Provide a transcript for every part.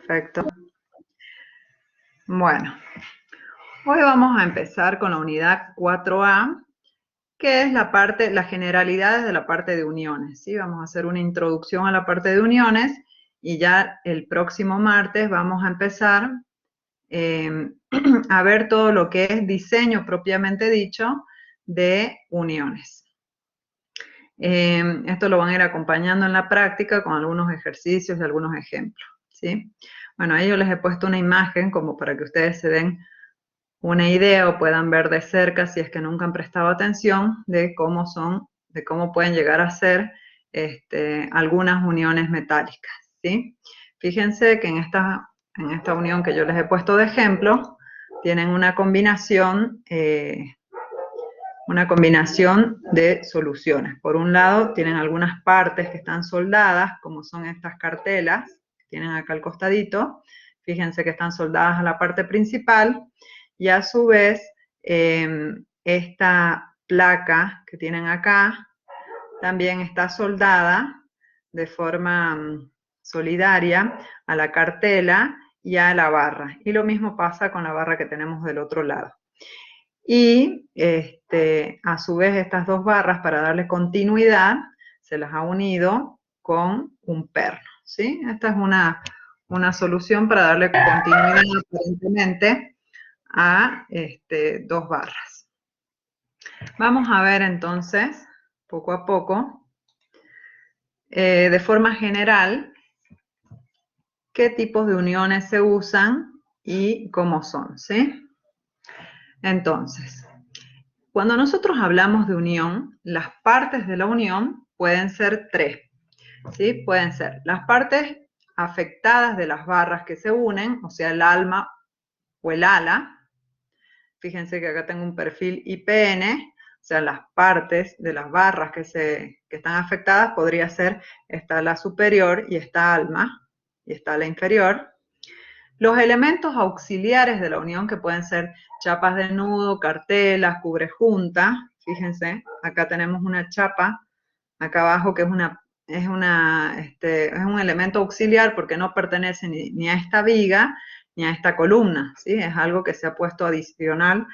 Perfecto. Bueno, hoy vamos a empezar con la unidad 4A, que es las generalidades de la parte de uniones, ¿sí? Vamos a hacer una introducción a la parte de uniones y ya el próximo martes vamos a empezar a ver todo lo que es diseño propiamente dicho de uniones. Esto lo van a ir acompañando en la práctica con algunos ejercicios y algunos ejemplos, ¿sí? Bueno, ahí yo les he puesto una imagen como para que ustedes se den una idea o puedan ver de cerca, si es que nunca han prestado atención, de cómo pueden llegar a ser algunas uniones metálicas, ¿sí? Fíjense que en esta unión que yo les he puesto de ejemplo, tienen una combinación de soluciones. Por un lado, tienen algunas partes que están soldadas, como son estas cartelas, que tienen acá al costadito. Fíjense que están soldadas a la parte principal, y a su vez, esta placa que tienen acá, también está soldada de forma solidaria a la cartela y a la barra. Y lo mismo pasa con la barra que tenemos del otro lado. Y a su vez estas dos barras, para darle continuidad, se las ha unido con un perno, ¿sí? Esta es una solución para darle continuidad aparentemente a dos barras. Vamos a ver entonces, poco a poco, de forma general, qué tipos de uniones se usan y cómo son, ¿sí? Entonces, cuando nosotros hablamos de unión, las partes de la unión pueden ser tres, ¿sí? Pueden ser las partes afectadas de las barras que se unen, o sea, el alma o el ala. Fíjense que acá tengo un perfil IPN, o sea, las partes de las barras que están afectadas podría ser esta ala superior y esta alma, y esta ala inferior. Los elementos auxiliares de la unión, que pueden ser chapas de nudo, cartelas, cubrejunta. Fíjense, acá tenemos una chapa, acá abajo, que es un elemento auxiliar porque no pertenece ni a esta viga ni a esta columna, ¿sí? Es algo que se ha puesto adicional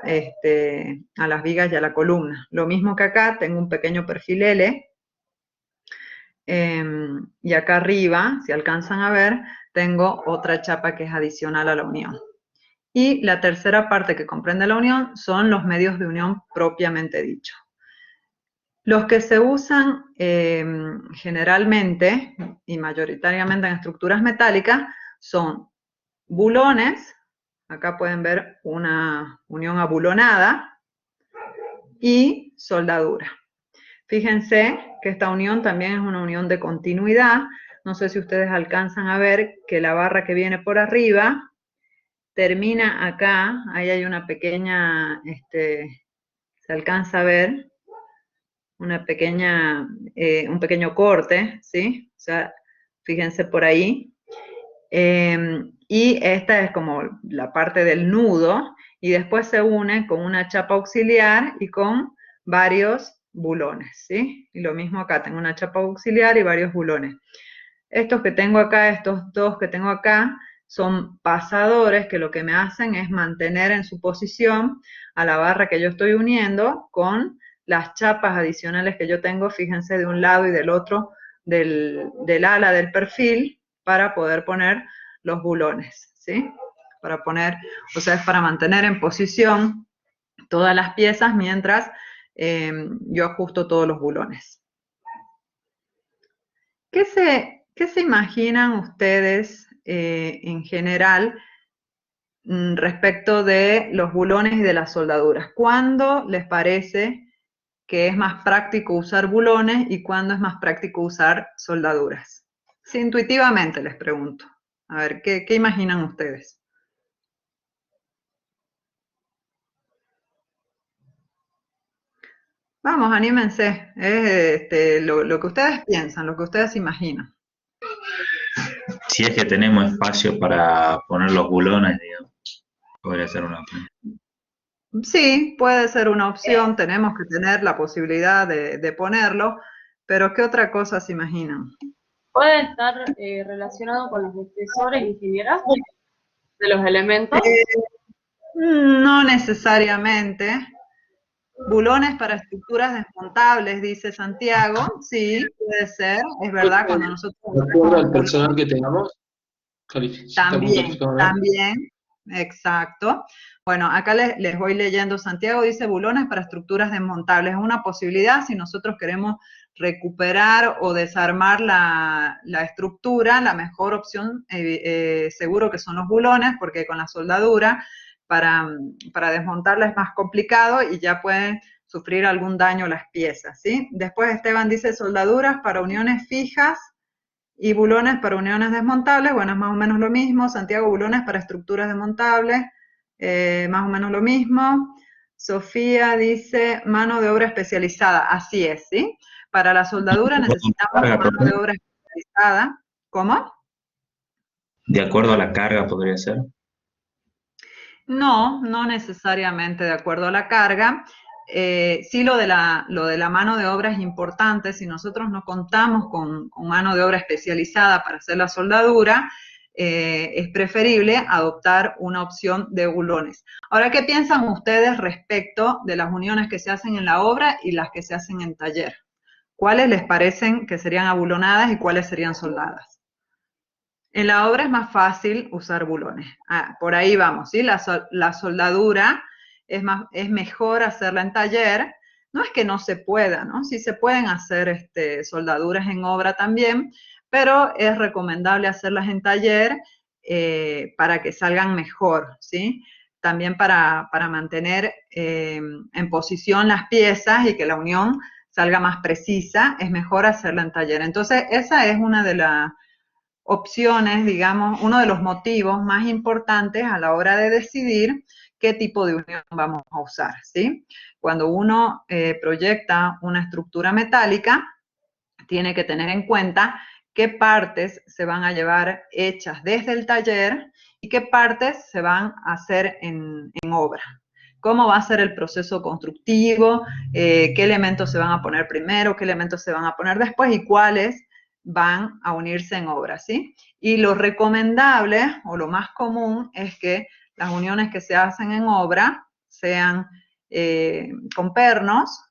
a las vigas y a la columna. Lo mismo que acá, tengo un pequeño perfil L, y acá arriba, si alcanzan a ver, tengo otra chapa que es adicional a la unión. Y la tercera parte que comprende la unión son los medios de unión propiamente dicho. Los que se usan generalmente y mayoritariamente en estructuras metálicas son bulones. Acá pueden ver una unión abulonada y soldadura. Fíjense que esta unión también es una unión de continuidad. No sé si ustedes alcanzan a ver que la barra que viene por arriba termina acá. Ahí hay una pequeña, se alcanza a ver un pequeño corte, ¿sí? O sea, fíjense por ahí. Y esta es como la parte del nudo, y después se une con una chapa auxiliar y con varios bulones, ¿sí? Y lo mismo acá, tengo una chapa auxiliar y varios bulones. Estos que tengo acá, estos dos que tengo acá, son pasadores que lo que me hacen es mantener en su posición a la barra que yo estoy uniendo con las chapas adicionales que yo tengo, fíjense, de un lado y del otro del ala del perfil, para poder poner los bulones, ¿sí? O sea, es para mantener en posición todas las piezas mientras yo ajusto todos los bulones. ¿Qué se imaginan ustedes en general respecto de los bulones y de las soldaduras? ¿Cuándo les parece que es más práctico usar bulones y cuándo es más práctico usar soldaduras? Sí, intuitivamente les pregunto. A ver, ¿qué imaginan ustedes? Vamos, anímense. Es lo que ustedes piensan, lo que ustedes imaginan. Si es que tenemos espacio para poner los bulones, digamos, podría ser una opción. Sí, puede ser una opción, tenemos que tener la posibilidad de ponerlo, pero ¿qué otra cosa se imaginan? ¿Puede estar relacionado con los espesores, ingeniera, de los elementos? No necesariamente. Bulones para estructuras desmontables, dice Santiago. Sí, puede ser, es verdad, cuando nosotros De acuerdo usamos al personal bulones. que tengamos, si está muy También, calificado, ¿no? también, exacto. Bueno, acá les voy leyendo. Santiago dice bulones para estructuras desmontables. Es una posibilidad si nosotros queremos recuperar o desarmar la estructura. La mejor opción, seguro que son los bulones, porque con la soldadura para desmontarla es más complicado y ya pueden sufrir algún daño las piezas, ¿sí? Después Esteban dice soldaduras para uniones fijas y bulones para uniones desmontables. Bueno, es más o menos lo mismo. Santiago, bulones para estructuras desmontables, más o menos lo mismo. Sofía dice mano de obra especializada. Así es, ¿sí? Para la soldadura necesitamos mano de obra especializada. ¿Cómo? De acuerdo a la carga podría ser. No, no necesariamente de acuerdo a la carga. Sí, lo de la mano de obra es importante. Si nosotros no contamos con mano de obra especializada para hacer la soldadura, es preferible adoptar una opción de bulones. Ahora, ¿qué piensan ustedes respecto de las uniones que se hacen en la obra y las que se hacen en taller? ¿Cuáles les parecen que serían abulonadas y cuáles serían soldadas? En la obra es más fácil usar bulones. Por ahí vamos, ¿sí? La soldadura es mejor hacerla en taller. No es que no se pueda, ¿no? Sí se pueden hacer soldaduras en obra también, pero es recomendable hacerlas en taller para que salgan mejor, ¿sí? También para mantener en posición las piezas y que la unión salga más precisa, es mejor hacerla en taller. Entonces, esa es una de las opciones, digamos, uno de los motivos más importantes a la hora de decidir qué tipo de unión vamos a usar, ¿sí? Cuando uno proyecta una estructura metálica, tiene que tener en cuenta qué partes se van a llevar hechas desde el taller y qué partes se van a hacer en obra. Cómo va a ser el proceso constructivo, qué elementos se van a poner primero, qué elementos se van a poner después y cuáles van a unirse en obra, ¿sí? Y lo recomendable o lo más común es que las uniones que se hacen en obra sean con pernos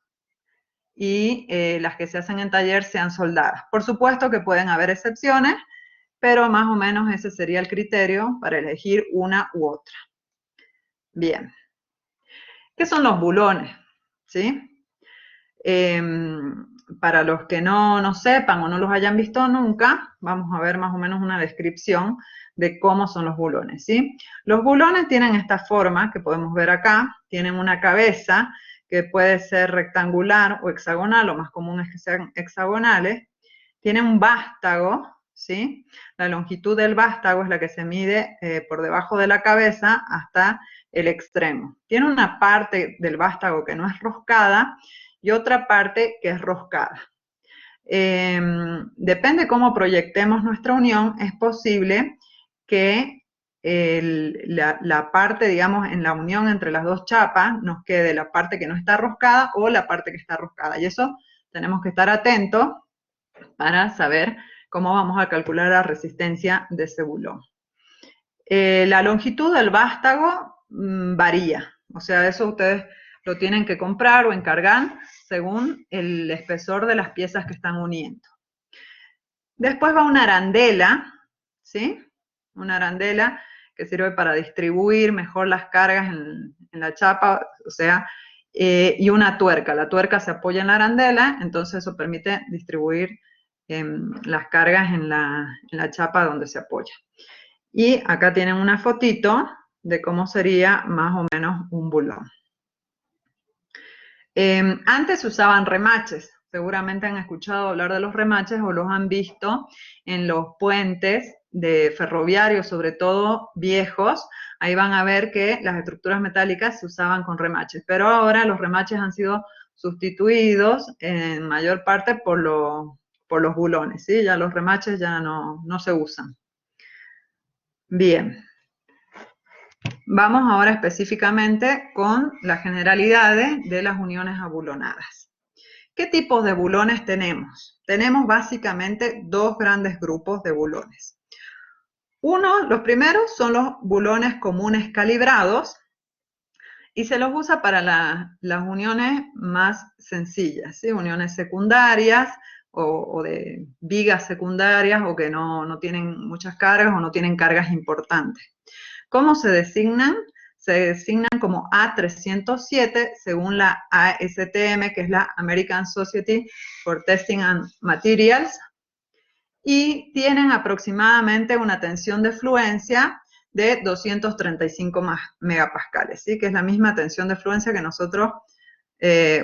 y las que se hacen en taller sean soldadas. Por supuesto que pueden haber excepciones, pero más o menos ese sería el criterio para elegir una u otra. Bien. ¿Qué son los bulones? ¿Sí? Para los que no sepan o no los hayan visto nunca, vamos a ver más o menos una descripción de cómo son los bulones, ¿sí? Los bulones tienen esta forma que podemos ver acá, tienen una cabeza que puede ser rectangular o hexagonal, lo más común es que sean hexagonales, tienen un vástago, ¿sí? La longitud del vástago es la que se mide por debajo de la cabeza hasta el extremo. Tiene una parte del vástago que no es roscada y otra parte que es roscada. Depende cómo proyectemos nuestra unión, es posible que la parte, digamos, en la unión entre las dos chapas nos quede la parte que no está roscada o la parte que está roscada. Y eso tenemos que estar atentos para saber cómo vamos a calcular la resistencia de ese bulón. La longitud del vástago varía, o sea, eso ustedes lo tienen que comprar o encargar según el espesor de las piezas que están uniendo. Después va una arandela, ¿sí? Una arandela que sirve para distribuir mejor las cargas en la chapa, o sea, y una tuerca. La tuerca se apoya en la arandela, entonces eso permite distribuir las cargas en la chapa donde se apoya. Y acá tienen una fotito de cómo sería más o menos un bulón. Antes se usaban remaches, seguramente han escuchado hablar de los remaches o los han visto en los puentes de ferroviarios, sobre todo viejos. Ahí van a ver que las estructuras metálicas se usaban con remaches, pero ahora los remaches han sido sustituidos en mayor parte por los bulones, ¿sí? Ya los remaches ya no se usan. Bien. Vamos ahora específicamente con las generalidades de las uniones abulonadas. ¿Qué tipos de bulones tenemos? Tenemos básicamente dos grandes grupos de bulones. Los primeros son los bulones comunes calibrados y se los usa para las uniones más sencillas, ¿sí? Uniones secundarias o de vigas secundarias o que no tienen muchas cargas o no tienen cargas importantes. ¿Cómo se designan? Se designan como A307 según la ASTM, que es la American Society for Testing and Materials, y tienen aproximadamente una tensión de fluencia de 235 megapascales, ¿sí? Que es la misma tensión de fluencia que nosotros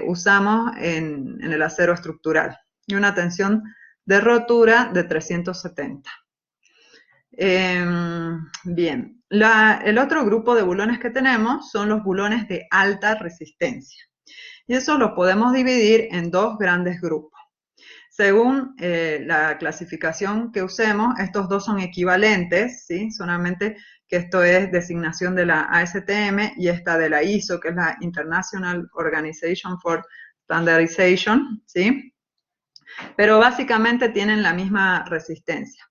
usamos en el acero estructural, y una tensión de rotura de 370. Bien, el otro grupo de bulones que tenemos son los bulones de alta resistencia, y eso lo podemos dividir en dos grandes grupos. Según la clasificación que usemos, estos dos son equivalentes, ¿sí? Solamente que esto es designación de la ASTM y esta de la ISO, que es la International Organization for Standardization, ¿sí? Pero básicamente tienen la misma resistencia.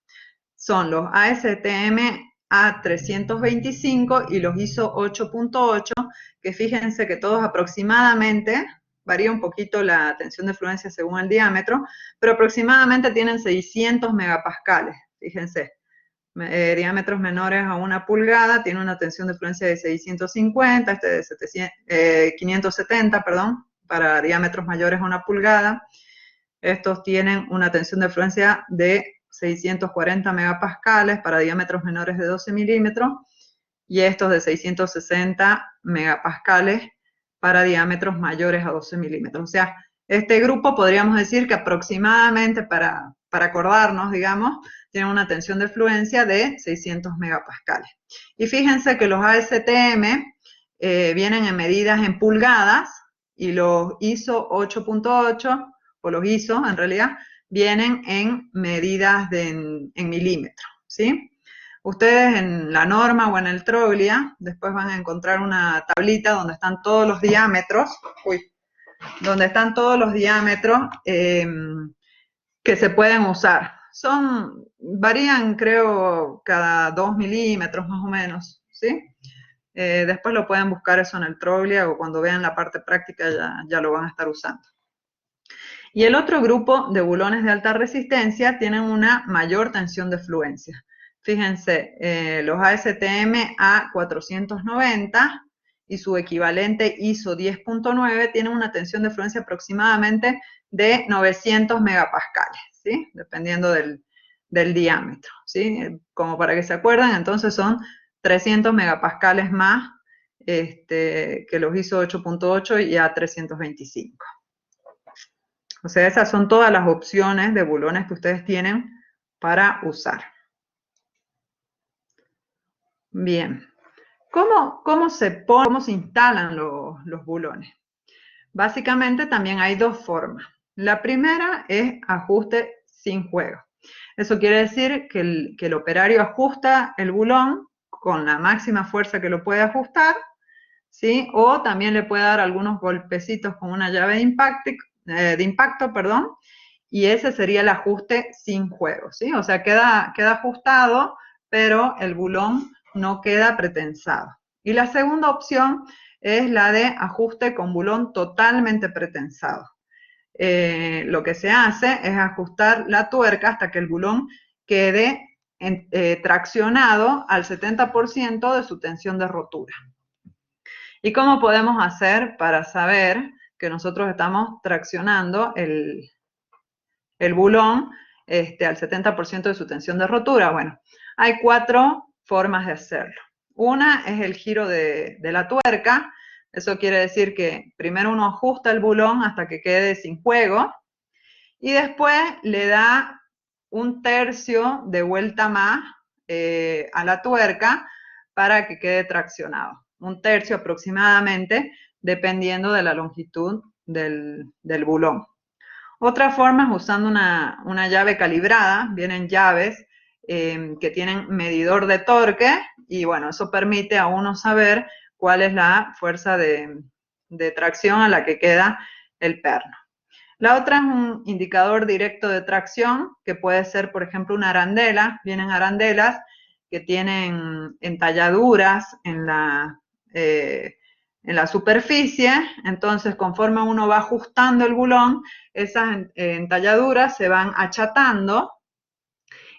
Son los ASTM A325 y los ISO 8.8, que fíjense que todos aproximadamente, varía un poquito la tensión de fluencia según el diámetro, pero aproximadamente tienen 600 megapascales, fíjense. Diámetros menores a 1 pulgada, tiene una tensión de fluencia de 650, de 570, perdón, para diámetros mayores a 1 pulgada. Estos tienen una tensión de fluencia de 640 megapascales para diámetros menores de 12 milímetros y estos de 660 megapascales para diámetros mayores a 12 milímetros. O sea, este grupo podríamos decir que aproximadamente, para acordarnos, digamos, tiene una tensión de fluencia de 600 megapascales. Y fíjense que los ASTM vienen en medidas en pulgadas y los ISO 8.8, o los ISO en realidad, vienen en medidas en milímetros, ¿sí? Ustedes en la norma o en el Troglia, después van a encontrar una tablita donde están todos los diámetros, que se pueden usar. Varían, creo, cada 2 milímetros más o menos, ¿sí? Después lo pueden buscar eso en el Troglia o cuando vean la parte práctica ya lo van a estar usando. Y el otro grupo de bulones de alta resistencia tienen una mayor tensión de fluencia. Fíjense, los ASTM A490 y su equivalente ISO 10.9 tienen una tensión de fluencia aproximadamente de 900 megapascales, ¿sí? Dependiendo del diámetro, ¿sí? Como para que se acuerden, entonces son 300 megapascales más que los ISO 8.8 y A325. O sea, esas son todas las opciones de bulones que ustedes tienen para usar. Bien. ¿Cómo se instalan los bulones? Básicamente también hay dos formas. La primera es ajuste sin juego. Eso quiere decir que el operario ajusta el bulón con la máxima fuerza que lo puede ajustar, ¿sí? O también le puede dar algunos golpecitos con una llave de impacto, y ese sería el ajuste sin juego, ¿sí? O sea, queda ajustado, pero el bulón no queda pretensado. Y la segunda opción es la de ajuste con bulón totalmente pretensado. Lo que se hace es ajustar la tuerca hasta que el bulón quede traccionado al 70% de su tensión de rotura. ¿Y cómo podemos hacer para saber que nosotros estamos traccionando el bulón al 70% de su tensión de rotura? Bueno, hay 4 formas de hacerlo. Una es el giro de la tuerca. Eso quiere decir que primero uno ajusta el bulón hasta que quede sin juego y después le da 1/3 de vuelta más a la tuerca para que quede traccionado. 1/3 aproximadamente, dependiendo de la longitud del bulón. Otra forma es usando una llave calibrada. Vienen llaves que tienen medidor de torque y bueno, eso permite a uno saber cuál es la fuerza de tracción a la que queda el perno. La otra es un indicador directo de tracción, que puede ser, por ejemplo, una arandela. Vienen arandelas que tienen entalladuras en la superficie, entonces conforme uno va ajustando el bulón, esas entalladuras se van achatando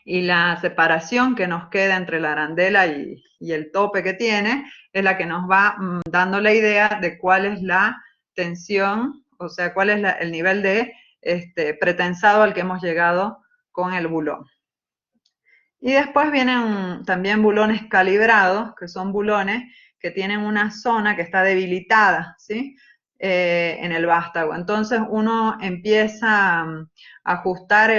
y la separación que nos queda entre la arandela y el tope que tiene es la que nos va dando la idea de cuál es la tensión, o sea, cuál es el nivel de pretensado al que hemos llegado con el bulón. Y después vienen también bulones calibrados, que son bulones que tienen una zona que está debilitada, ¿sí? En el vástago. Entonces uno empieza a ajustar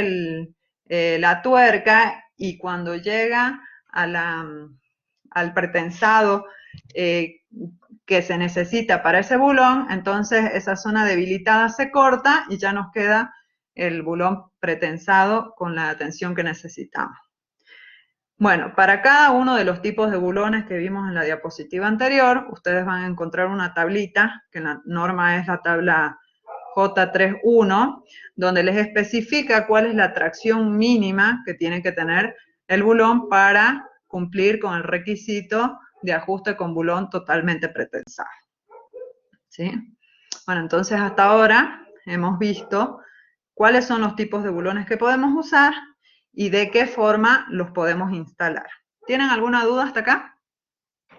la tuerca y cuando llega al pretensado que se necesita para ese bulón, entonces esa zona debilitada se corta y ya nos queda el bulón pretensado con la tensión que necesitamos. Bueno, para cada uno de los tipos de bulones que vimos en la diapositiva anterior, ustedes van a encontrar una tablita, que en la norma es la tabla J31, donde les especifica cuál es la tracción mínima que tiene que tener el bulón para cumplir con el requisito de ajuste con bulón totalmente pretensado. ¿Sí? Bueno, entonces hasta ahora hemos visto cuáles son los tipos de bulones que podemos usar y de qué forma los podemos instalar. ¿Tienen alguna duda hasta acá?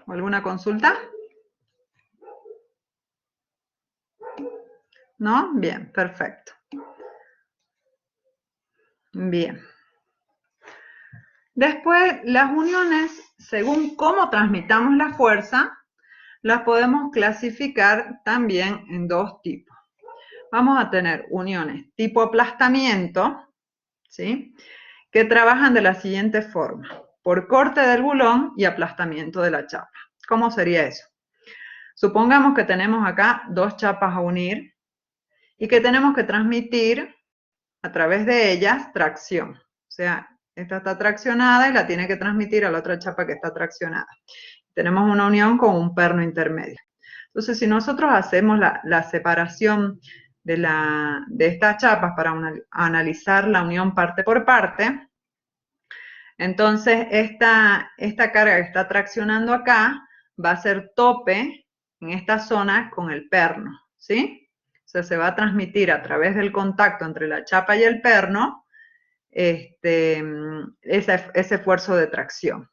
¿O alguna consulta? ¿No? Bien, perfecto. Bien. Después, las uniones, según cómo transmitamos la fuerza, las podemos clasificar también en dos tipos. Vamos a tener uniones tipo aplastamiento, ¿sí?, que trabajan de la siguiente forma: por corte del bulón y aplastamiento de la chapa. ¿Cómo sería eso? Supongamos que tenemos acá dos chapas a unir y que tenemos que transmitir a través de ellas tracción. O sea, esta está traccionada y la tiene que transmitir a la otra chapa que está traccionada. Tenemos una unión con un perno intermedio. Entonces, si nosotros hacemos la separación de estas chapas para analizar la unión parte por parte, entonces esta carga que está traccionando acá va a ser tope en esta zona con el perno, ¿sí? O sea, se va a transmitir a través del contacto entre la chapa y el perno ese esfuerzo de tracción.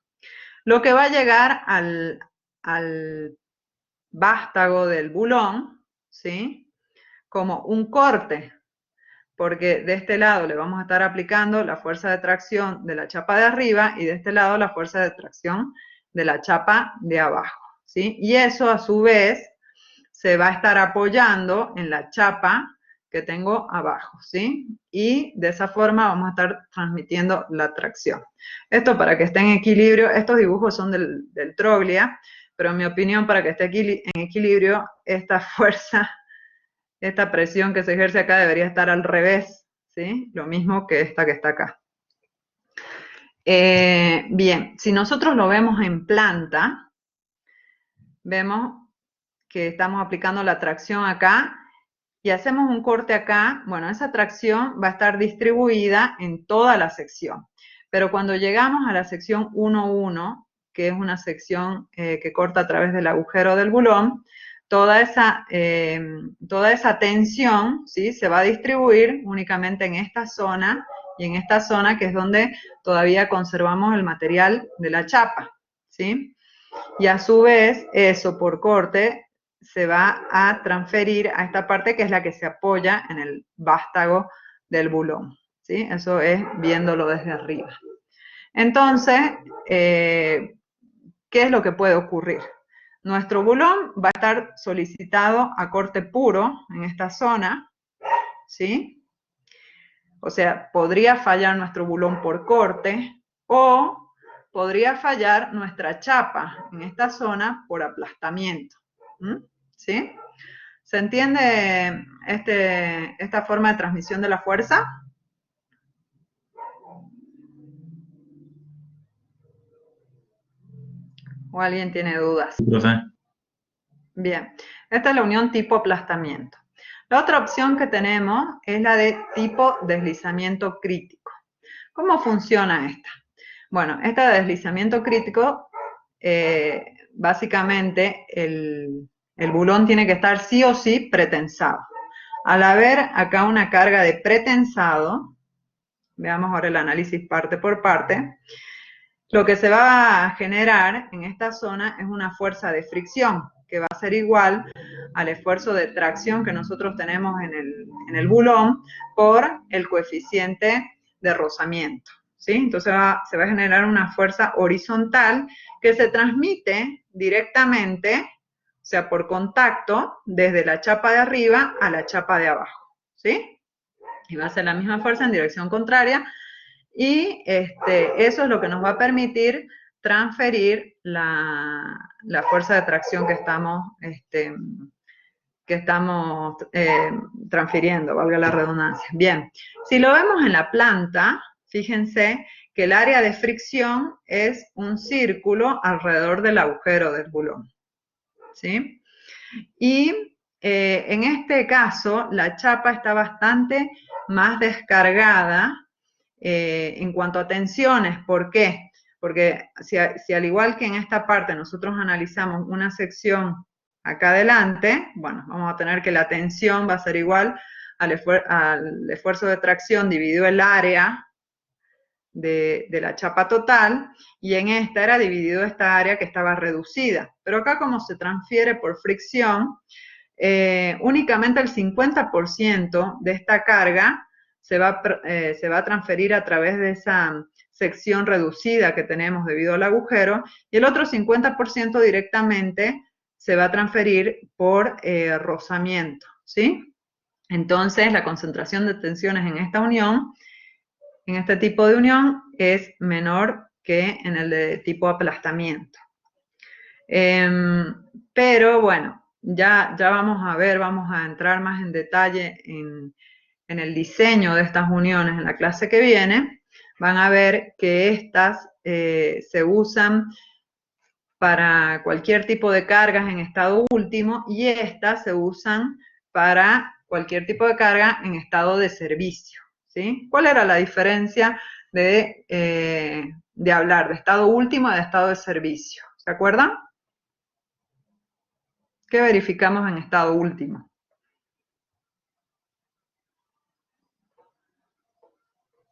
Lo que va a llegar al vástago del bulón, ¿sí?, como un corte, porque de este lado le vamos a estar aplicando la fuerza de tracción de la chapa de arriba y de este lado la fuerza de tracción de la chapa de abajo, ¿sí? Y eso a su vez se va a estar apoyando en la chapa que tengo abajo, ¿sí? Y de esa forma vamos a estar transmitiendo la tracción. Esto para que esté en equilibrio, estos dibujos son del Troglia, pero en mi opinión, para que esté en equilibrio, esta fuerza, esta presión que se ejerce acá debería estar al revés, ¿sí? Lo mismo que esta que está acá. Bien, si nosotros lo vemos en planta, vemos que estamos aplicando la tracción acá y hacemos un corte acá. Bueno, esa tracción va a estar distribuida en toda la sección. Pero cuando llegamos a la sección 1-1, que es una sección que corta a través del agujero del bulón, toda esa tensión, ¿sí?, se va a distribuir únicamente en esta zona y en esta zona, que es donde todavía conservamos el material de la chapa, ¿sí? Y a su vez, eso por corte se va a transferir a esta parte que es la que se apoya en el vástago del bulón, ¿sí? Eso es viéndolo desde arriba. Entonces, ¿qué es lo que puede ocurrir? Nuestro bulón va a estar solicitado a corte puro en esta zona, ¿sí? O sea, podría fallar nuestro bulón por corte o podría fallar nuestra chapa en esta zona por aplastamiento, ¿sí? ¿Se entiende esta forma de transmisión de la fuerza? ¿O alguien tiene dudas? Profe. Bien, esta es la unión tipo aplastamiento. La otra opción que tenemos es la de tipo deslizamiento crítico. ¿Cómo funciona esta? Bueno, esta de deslizamiento crítico, básicamente el bulón tiene que estar sí o sí pretensado. Al haber acá una carga de pretensado, veamos ahora el análisis parte por parte, lo que se va a generar en esta zona es una fuerza de fricción, que va a ser igual al esfuerzo de tracción que nosotros tenemos en el bulón por el coeficiente de rozamiento, ¿sí? Entonces se va a generar una fuerza horizontal que se transmite directamente, o sea, por contacto, desde la chapa de arriba a la chapa de abajo, ¿sí? Y va a ser la misma fuerza en dirección contraria, y eso es lo que nos va a permitir transferir la fuerza de tracción que estamos transfiriendo, valga la redundancia. Bien, si lo vemos en la planta, fíjense que el área de fricción es un círculo alrededor del agujero del bulón, ¿sí? Y en este caso, la chapa está bastante más descargada en cuanto a tensiones. ¿Por qué? Porque si al igual que en esta parte nosotros analizamos una sección acá adelante, bueno, vamos a tener que la tensión va a ser igual al esfuerzo de tracción dividido el área de la chapa total, y en esta era dividido esta área que estaba reducida. Pero acá, como se transfiere por fricción, únicamente el 50% de esta carga se va a transferir a través de esa sección reducida que tenemos debido al agujero, y el otro 50% directamente se va a transferir por rozamiento, ¿sí? Entonces, la concentración de tensiones en esta unión, en este tipo de unión, es menor que en el de tipo aplastamiento. Pero bueno, ya vamos a ver, vamos a entrar más en detalle en el diseño de estas uniones en la clase que viene. Van a ver que estas se usan para cualquier tipo de cargas en estado último, y estas se usan para cualquier tipo de carga en estado de servicio, ¿sí? ¿Cuál era la diferencia de hablar de estado último a de estado de servicio? ¿Se acuerdan? ¿Qué verificamos en estado último?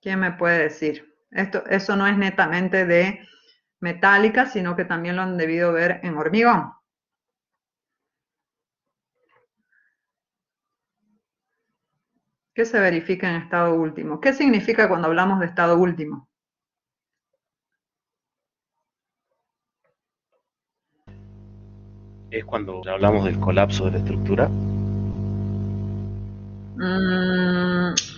¿Quién me puede decir? Eso no es netamente de metálica, sino que también lo han debido ver en hormigón. ¿Qué se verifica en estado último? ¿Qué significa cuando hablamos de estado último? Es cuando hablamos del colapso de la estructura.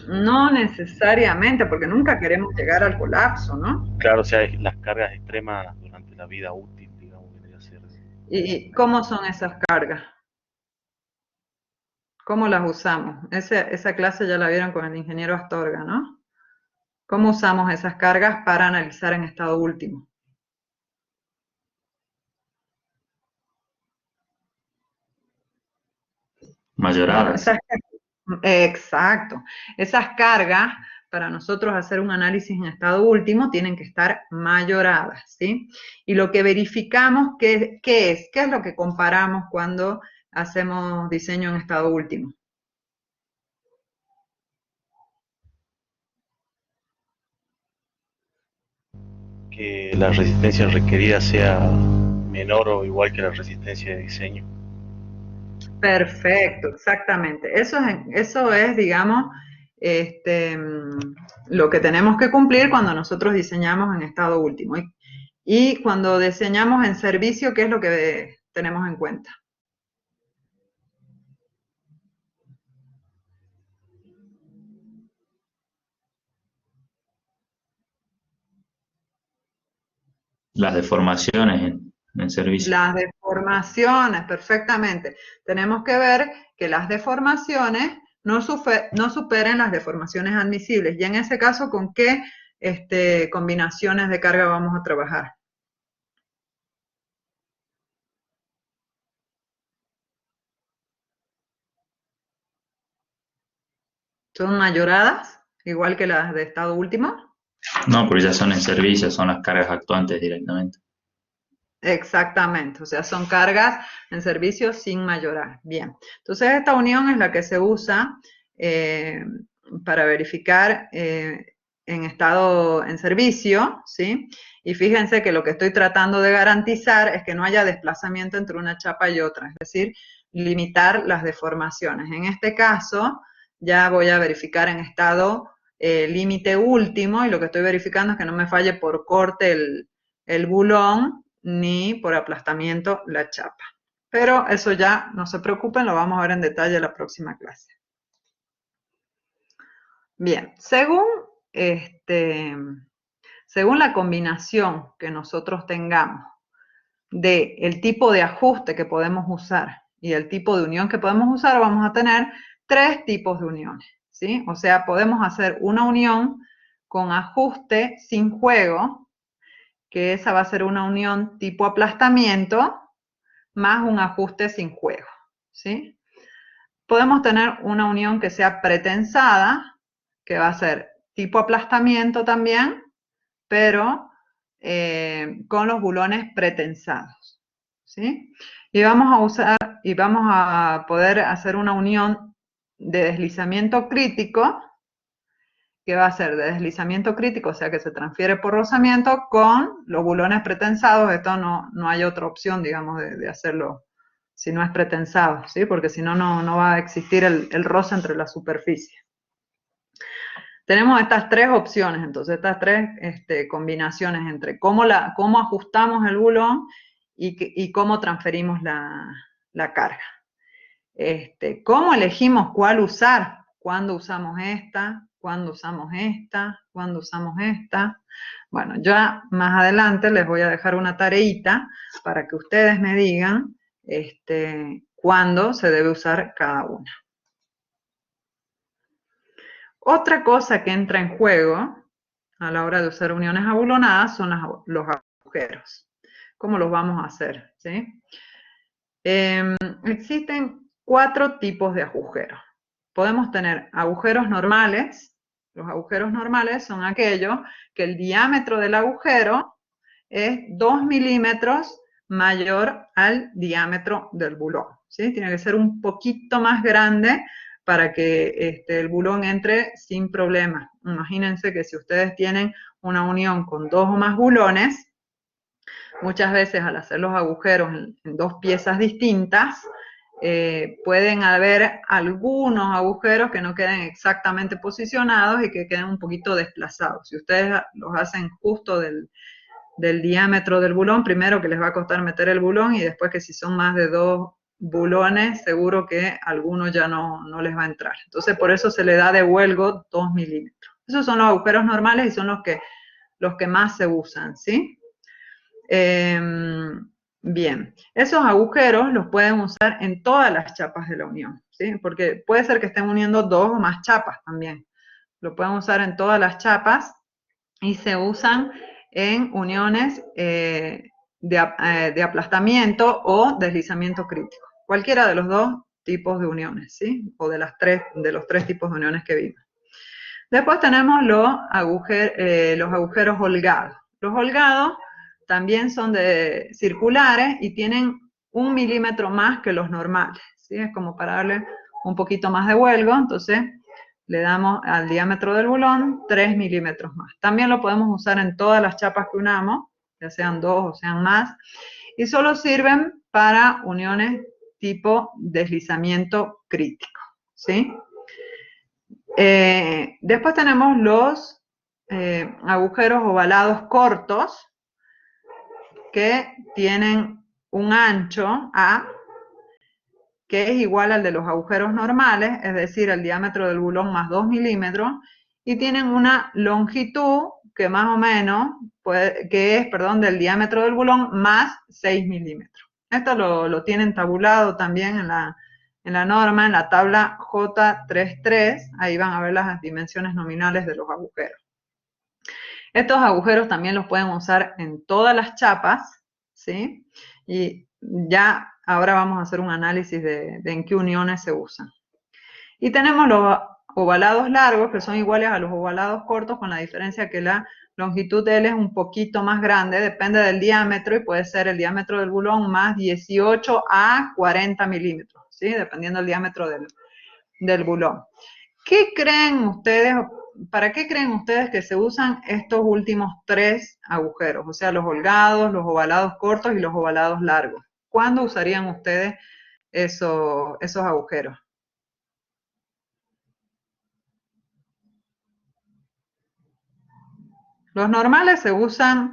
No necesariamente, porque nunca queremos llegar al colapso, ¿no? Claro, o sea, las cargas extremas durante la vida útil, digamos, vendría a ser. ¿Y cómo son esas cargas? ¿Cómo las usamos? Esa clase ya la vieron con el ingeniero Astorga, ¿no? ¿Cómo usamos esas cargas para analizar en estado último? Mayoradas. Exacto. Esas cargas, para nosotros hacer un análisis en estado último, tienen que estar mayoradas, ¿sí? Y lo que verificamos, ¿qué es? ¿Qué es lo que comparamos cuando hacemos diseño en estado último? Que la resistencia requerida sea menor o igual que la resistencia de diseño. Perfecto, exactamente. Eso es, digamos, lo que tenemos que cumplir cuando nosotros diseñamos en estado último. Y cuando diseñamos en servicio, ¿qué es lo que tenemos en cuenta? Las deformaciones en servicio. Las deformaciones, perfectamente. Tenemos que ver que las deformaciones no superen las deformaciones admisibles. Y en ese caso, ¿con qué combinaciones de carga vamos a trabajar? ¿Son mayoradas, igual que las de estado último? No, porque ya son en servicio, son las cargas actuantes directamente. Exactamente, o sea, son cargas en servicio sin mayorar. Bien, entonces esta unión es la que se usa para verificar en estado en servicio, ¿sí? Y fíjense que lo que estoy tratando de garantizar es que no haya desplazamiento entre una chapa y otra, es decir, limitar las deformaciones. En este caso, ya voy a verificar en estado límite último, y lo que estoy verificando es que no me falle por corte el bulón, ni por aplastamiento la chapa. Pero eso ya, no se preocupen, lo vamos a ver en detalle en la próxima clase. Bien, según la combinación que nosotros tengamos del tipo de ajuste que podemos usar y el tipo de unión que podemos usar, vamos a tener 3 tipos de uniones, ¿sí? O sea, podemos hacer una unión con ajuste sin juego, que esa va a ser una unión tipo aplastamiento, más un ajuste sin juego, ¿sí? Podemos tener una unión que sea pretensada, que va a ser tipo aplastamiento también, pero con los bulones pretensados, ¿sí? Y vamos a poder hacer una unión de deslizamiento crítico, que va a ser de deslizamiento crítico, o sea que se transfiere por rozamiento, con los bulones pretensados. Esto no hay otra opción, digamos, de hacerlo si no es pretensado, ¿sí? Porque si no, no va a existir el roce entre las superficies. Tenemos estas 3 opciones, entonces, estas 3 combinaciones entre cómo ajustamos el bulón y cómo transferimos la carga. ¿Cómo elegimos cuál usar? ¿Cuándo usamos esta? ¿Cuándo usamos esta? ¿Cuándo usamos esta? Bueno, ya más adelante les voy a dejar una tareita para que ustedes me digan cuándo se debe usar cada una. Otra cosa que entra en juego a la hora de usar uniones abulonadas son los agujeros. ¿Cómo los vamos a hacer? ¿Sí? Existen 4 tipos de agujeros. Podemos tener agujeros normales. Los agujeros normales son aquellos que el diámetro del agujero es 2 milímetros mayor al diámetro del bulón, ¿sí? Tiene que ser un poquito más grande para que el bulón entre sin problema. Imagínense que si ustedes tienen una unión con 2 o más bulones, muchas veces al hacer los agujeros en 2 piezas distintas, pueden haber algunos agujeros que no queden exactamente posicionados y que queden un poquito desplazados. Si ustedes los hacen justo del diámetro del bulón, primero que les va a costar meter el bulón, y después que si son más de 2 bulones, seguro que alguno ya no les va a entrar. Entonces, por eso se le da de huelgo 2 milímetros. Esos son los agujeros normales y son los que más se usan, ¿sí? Bien, esos agujeros los pueden usar en todas las chapas de la unión, ¿sí? Porque puede ser que estén uniendo 2 o más chapas también. Lo pueden usar en todas las chapas y se usan en uniones de aplastamiento o deslizamiento crítico. Cualquiera de los 2 tipos de uniones, ¿sí? O de los 3 tipos de uniones que vimos. Después tenemos los agujeros holgados. Los holgados también son circulares y tienen 1 milímetro más que los normales, ¿sí? Es como para darle un poquito más de huelgo, entonces le damos al diámetro del bulón 3 milímetros más. También lo podemos usar en todas las chapas que unamos, ya sean 2 o sean más, y solo sirven para uniones tipo deslizamiento crítico, ¿sí? Después tenemos los agujeros ovalados cortos, que tienen un ancho A, que es igual al de los agujeros normales, es decir, el diámetro del bulón más 2 milímetros, y tienen una longitud que más o menos, del diámetro del bulón más 6 milímetros. Esto lo tienen tabulado también en la norma, en la tabla J33, ahí van a ver las dimensiones nominales de los agujeros. Estos agujeros también los pueden usar en todas las chapas, ¿sí? Y ya ahora vamos a hacer un análisis de en qué uniones se usan. Y tenemos los ovalados largos, que son iguales a los ovalados cortos, con la diferencia que la longitud de L es un poquito más grande, depende del diámetro, y puede ser el diámetro del bulón más 18 a 40 milímetros, ¿sí? Dependiendo del diámetro del bulón. ¿Qué creen ustedes, para qué creen ustedes que se usan estos últimos 3 agujeros? O sea, los holgados, los ovalados cortos y los ovalados largos. ¿Cuándo usarían ustedes esos agujeros? Los normales se usan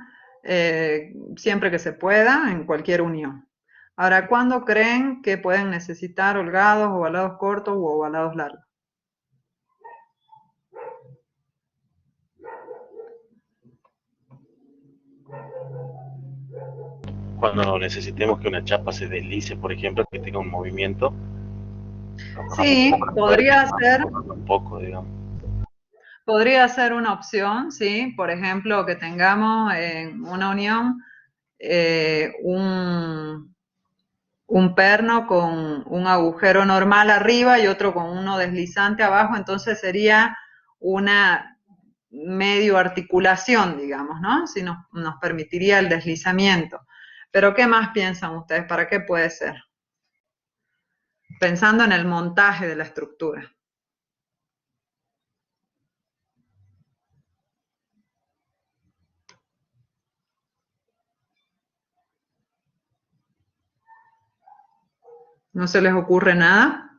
siempre que se pueda, en cualquier unión. Ahora, ¿cuándo creen que pueden necesitar holgados, ovalados cortos u ovalados largos? Cuando necesitemos que una chapa se deslice, por ejemplo, que tenga un movimiento, Sí, podría ser. un poco, digamos. Podría ser una opción, sí. Por ejemplo, que tengamos en una unión un perno con un agujero normal arriba y otro con uno deslizante abajo, entonces sería una medio articulación, digamos, ¿no? Si nos permitiría el deslizamiento. Pero ¿qué más piensan ustedes? ¿Para qué puede ser? Pensando en el montaje de la estructura. ¿No se les ocurre nada?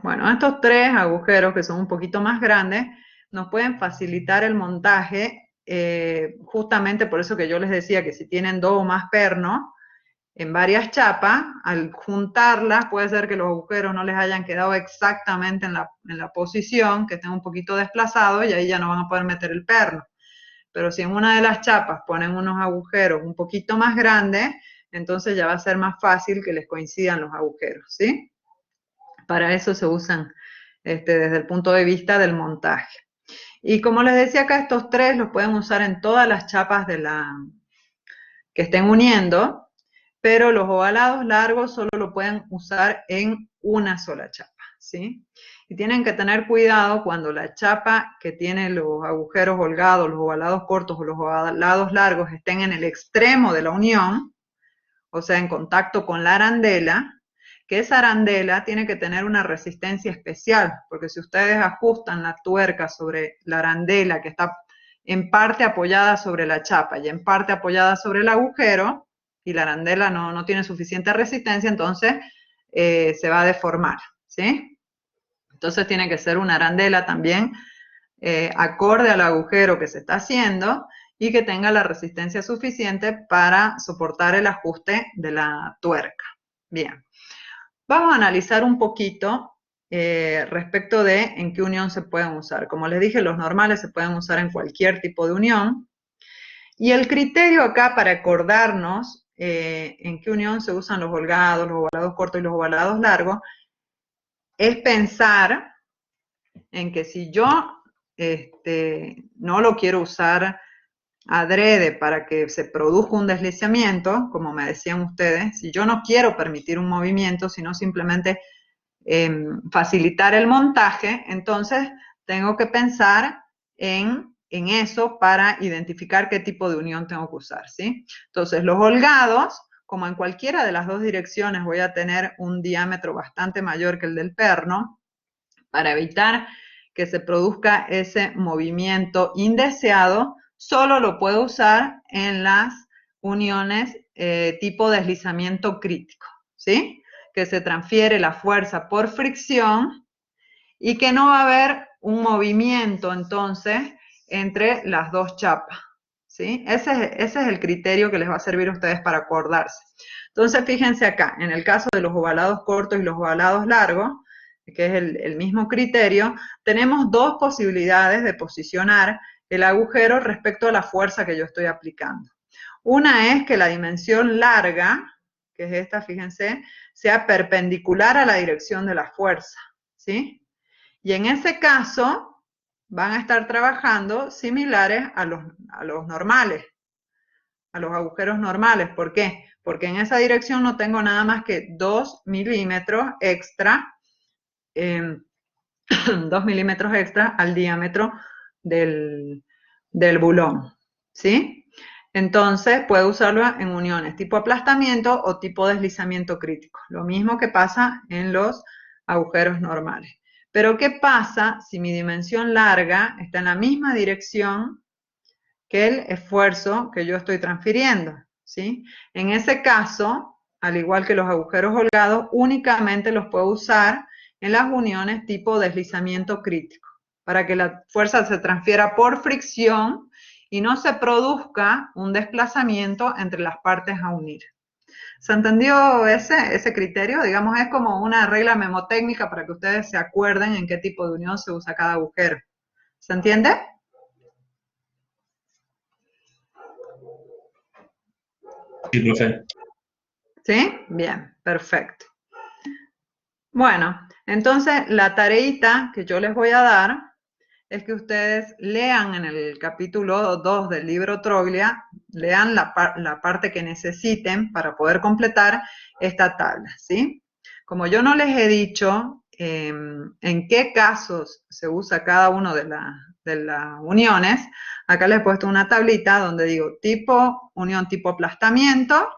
Bueno, estos 3 agujeros, que son un poquito más grandes, nos pueden facilitar el montaje, justamente por eso que yo les decía que si tienen 2 o más pernos en varias chapas, al juntarlas puede ser que los agujeros no les hayan quedado exactamente en la posición, que estén un poquito desplazados y ahí ya no van a poder meter el perno. Pero si en una de las chapas ponen unos agujeros un poquito más grandes, entonces ya va a ser más fácil que les coincidan los agujeros, ¿sí? Para eso se usan desde el punto de vista del montaje. Y como les decía acá, estos 3 los pueden usar en todas las chapas que estén uniendo, pero los ovalados largos solo lo pueden usar en una sola chapa, ¿sí? Y tienen que tener cuidado cuando la chapa que tiene los agujeros holgados, los ovalados cortos o los ovalados largos estén en el extremo de la unión, o sea, en contacto con la arandela, que esa arandela tiene que tener una resistencia especial, porque si ustedes ajustan la tuerca sobre la arandela, que está en parte apoyada sobre la chapa y en parte apoyada sobre el agujero, y la arandela no tiene suficiente resistencia, entonces se va a deformar, ¿sí? Entonces tiene que ser una arandela también acorde al agujero que se está haciendo y que tenga la resistencia suficiente para soportar el ajuste de la tuerca. Bien. Vamos a analizar un poquito respecto de en qué unión se pueden usar. Como les dije, los normales se pueden usar en cualquier tipo de unión. Y el criterio acá para acordarnos en qué unión se usan los holgados, los ovalados cortos y los ovalados largos, es pensar en que si yo no lo quiero usar adrede para que se produzca un deslizamiento, como me decían ustedes, si yo no quiero permitir un movimiento, sino simplemente facilitar el montaje, entonces tengo que pensar en eso para identificar qué tipo de unión tengo que usar, ¿sí? Entonces, los holgados, como en cualquiera de las 2 direcciones voy a tener un diámetro bastante mayor que el del perno, para evitar que se produzca ese movimiento indeseado, solo lo puedo usar en las uniones tipo deslizamiento crítico, ¿sí? Que se transfiere la fuerza por fricción y que no va a haber un movimiento entonces entre las 2 chapas, ¿sí? Ese es el criterio que les va a servir a ustedes para acordarse. Entonces, fíjense acá, en el caso de los ovalados cortos y los ovalados largos, que es el mismo criterio, tenemos 2 posibilidades de posicionar el agujero respecto a la fuerza que yo estoy aplicando. Una es que la dimensión larga, que es esta, fíjense, sea perpendicular a la dirección de la fuerza, ¿sí? Y en ese caso van a estar trabajando similares a los normales, a los agujeros normales. ¿Por qué? Porque en esa dirección no tengo nada más que 2 milímetros extra 2 milímetros extra al diámetro del bulón, ¿sí? Entonces puede usarlo en uniones tipo aplastamiento o tipo deslizamiento crítico. Lo mismo que pasa en los agujeros normales. Pero ¿qué pasa si mi dimensión larga está en la misma dirección que el esfuerzo que yo estoy transfiriendo? ¿Sí? En ese caso, al igual que los agujeros holgados, únicamente los puedo usar en las uniones tipo deslizamiento crítico, para que la fuerza se transfiera por fricción y no se produzca un desplazamiento entre las partes a unir. ¿Se entendió ese criterio? Digamos, es como una regla memotécnica para que ustedes se acuerden en qué tipo de unión se usa cada agujero. ¿Se entiende? Sí, profe. ¿Sí? Bien, perfecto. Bueno, entonces la tareita que yo les voy a dar es que ustedes lean en el capítulo 2 del libro Troglia, lean la parte que necesiten para poder completar esta tabla, ¿sí? Como yo no les he dicho en qué casos se usa cada uno de las uniones, acá les he puesto una tablita donde digo unión tipo aplastamiento,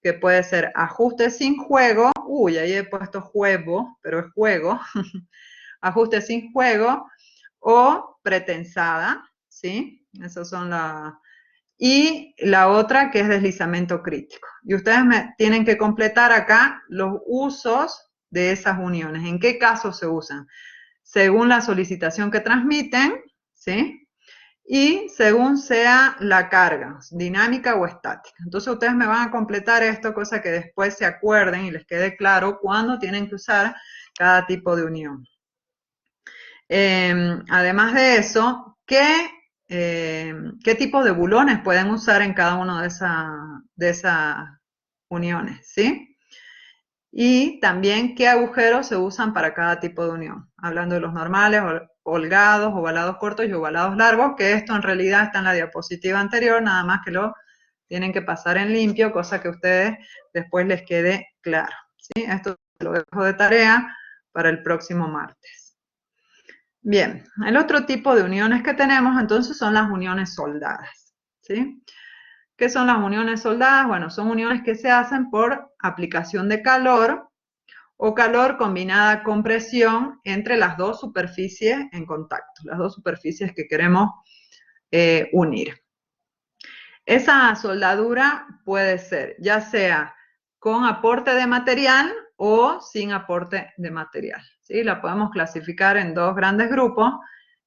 que puede ser ajuste sin juego, ahí he puesto juego, pero es juego, ajuste sin juego, o pretensada, ¿sí? Esas son y la otra que es deslizamiento crítico. Y ustedes me tienen que completar acá los usos de esas uniones. ¿En qué casos se usan? Según la solicitación que transmiten, ¿sí? Y según sea la carga, dinámica o estática. Entonces ustedes me van a completar esto, cosa que después se acuerden y les quede claro cuándo tienen que usar cada tipo de unión. Además de eso, ¿qué tipo de bulones pueden usar en cada una de esas uniones? ¿Sí? Y también qué agujeros se usan para cada tipo de unión, hablando de los normales, holgados, ovalados cortos y ovalados largos, que esto en realidad está en la diapositiva anterior, nada más que lo tienen que pasar en limpio, cosa que a ustedes después les quede claro. ¿Sí? Esto lo dejo de tarea para el próximo martes. Bien, el otro tipo de uniones que tenemos entonces son las uniones soldadas, ¿sí? ¿Qué son las uniones soldadas? Bueno, son uniones que se hacen por aplicación de calor o calor combinada con presión entre las dos superficies en contacto, las dos superficies que queremos unir. Esa soldadura puede ser ya sea con aporte de material o sin aporte de material, ¿sí? La podemos clasificar en dos grandes grupos,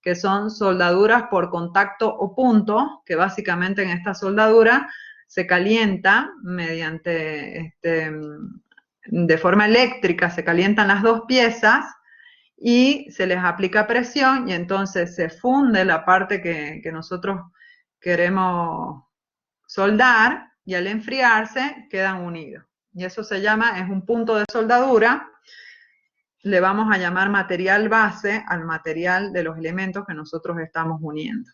que son soldaduras por contacto o punto, que básicamente en esta soldadura se calienta mediante, de forma eléctrica, se calientan las dos piezas y se les aplica presión y entonces se funde la parte que nosotros queremos soldar y al enfriarse quedan unidos. Y eso se llama, es un punto de soldadura, le vamos a llamar material base al material de los elementos que nosotros estamos uniendo.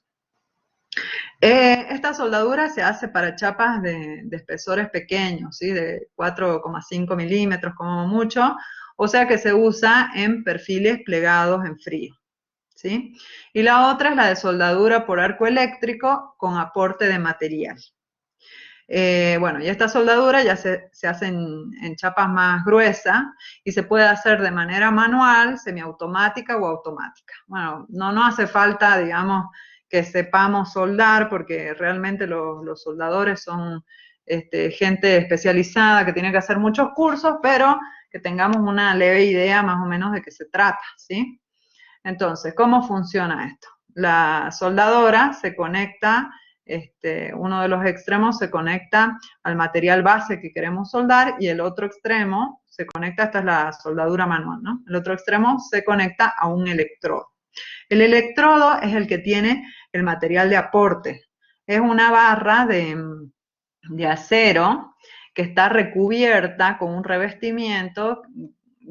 Esta soldadura se hace para chapas de espesores pequeños, ¿sí? De 4,5 milímetros como mucho, o sea que se usa en perfiles plegados en frío, ¿sí? Y la otra es la de soldadura por arco eléctrico con aporte de material. Bueno, y esta soldadura ya se hace en chapas más gruesas y se puede hacer de manera manual, semiautomática o automática. Bueno, no hace falta, digamos, que sepamos soldar porque realmente los soldadores son gente especializada que tiene que hacer muchos cursos, pero que tengamos una leve idea más o menos de qué se trata, ¿sí? Entonces, ¿cómo funciona esto? La soldadora se conecta, uno de los extremos se conecta al material base que queremos soldar y el otro extremo se conecta, esta es la soldadura manual, ¿no? El otro extremo se conecta a un electrodo. El electrodo es el que tiene el material de aporte. Es una barra de acero que está recubierta con un revestimiento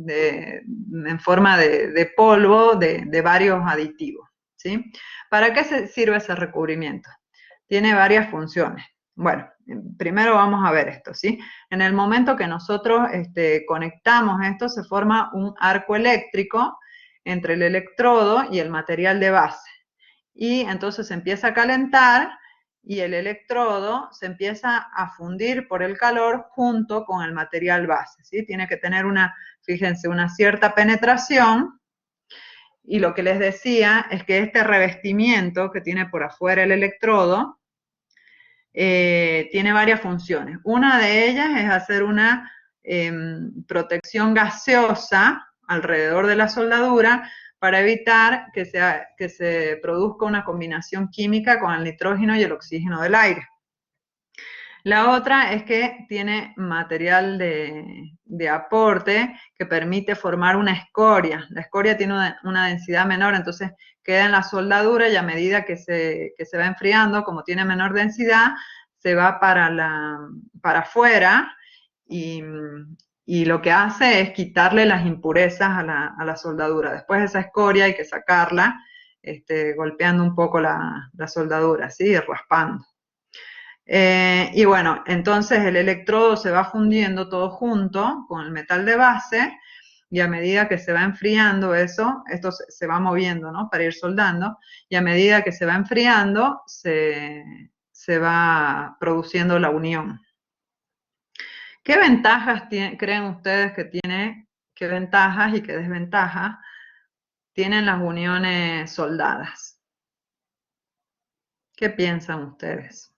en forma de polvo de varios aditivos, ¿sí? ¿Para qué sirve ese recubrimiento? Tiene varias funciones. Bueno, primero vamos a ver esto, ¿sí? En el momento que nosotros conectamos esto, se forma un arco eléctrico entre el electrodo y el material de base. Y entonces se empieza a calentar y el electrodo se empieza a fundir por el calor junto con el material base, ¿sí? Tiene que tener fíjense, una cierta penetración. Y lo que les decía es que este revestimiento que tiene por afuera el electrodo tiene varias funciones. Una de ellas es hacer una protección gaseosa alrededor de la soldadura para evitar que se produzca una combinación química con el nitrógeno y el oxígeno del aire. La otra es que tiene material de aporte que permite formar una escoria. La escoria tiene una densidad menor, entonces queda en la soldadura y a medida que se va enfriando, como tiene menor densidad, se va para afuera y lo que hace es quitarle las impurezas a la soldadura. Después esa escoria hay que sacarla golpeando un poco la soldadura, ¿sí? Y raspando. Y bueno, entonces el electrodo se va fundiendo todo junto con el metal de base y a medida que se va enfriando esto se va moviendo, ¿no? Para ir soldando, y a medida que se va enfriando se va produciendo la unión. ¿Qué ventajas creen ustedes que tiene, qué ventajas y qué desventajas tienen las uniones soldadas? ¿Qué piensan ustedes?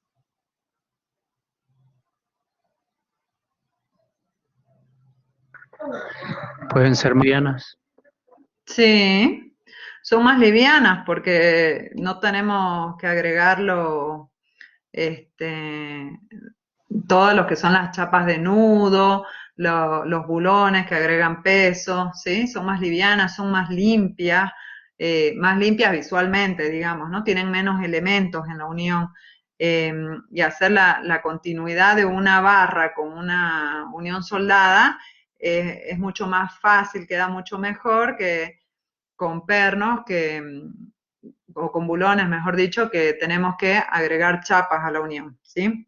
Pueden ser medianas. Sí, son más livianas porque no tenemos que agregarlo, todo lo que son las chapas de nudo, los bulones que agregan peso, ¿sí? Son más livianas, son más limpias visualmente, digamos, ¿no? Tienen menos elementos en la unión. Y hacer la continuidad de una barra con una unión soldada es mucho más fácil, queda mucho mejor que con pernos o con bulones, mejor dicho, que tenemos que agregar chapas a la unión, ¿sí?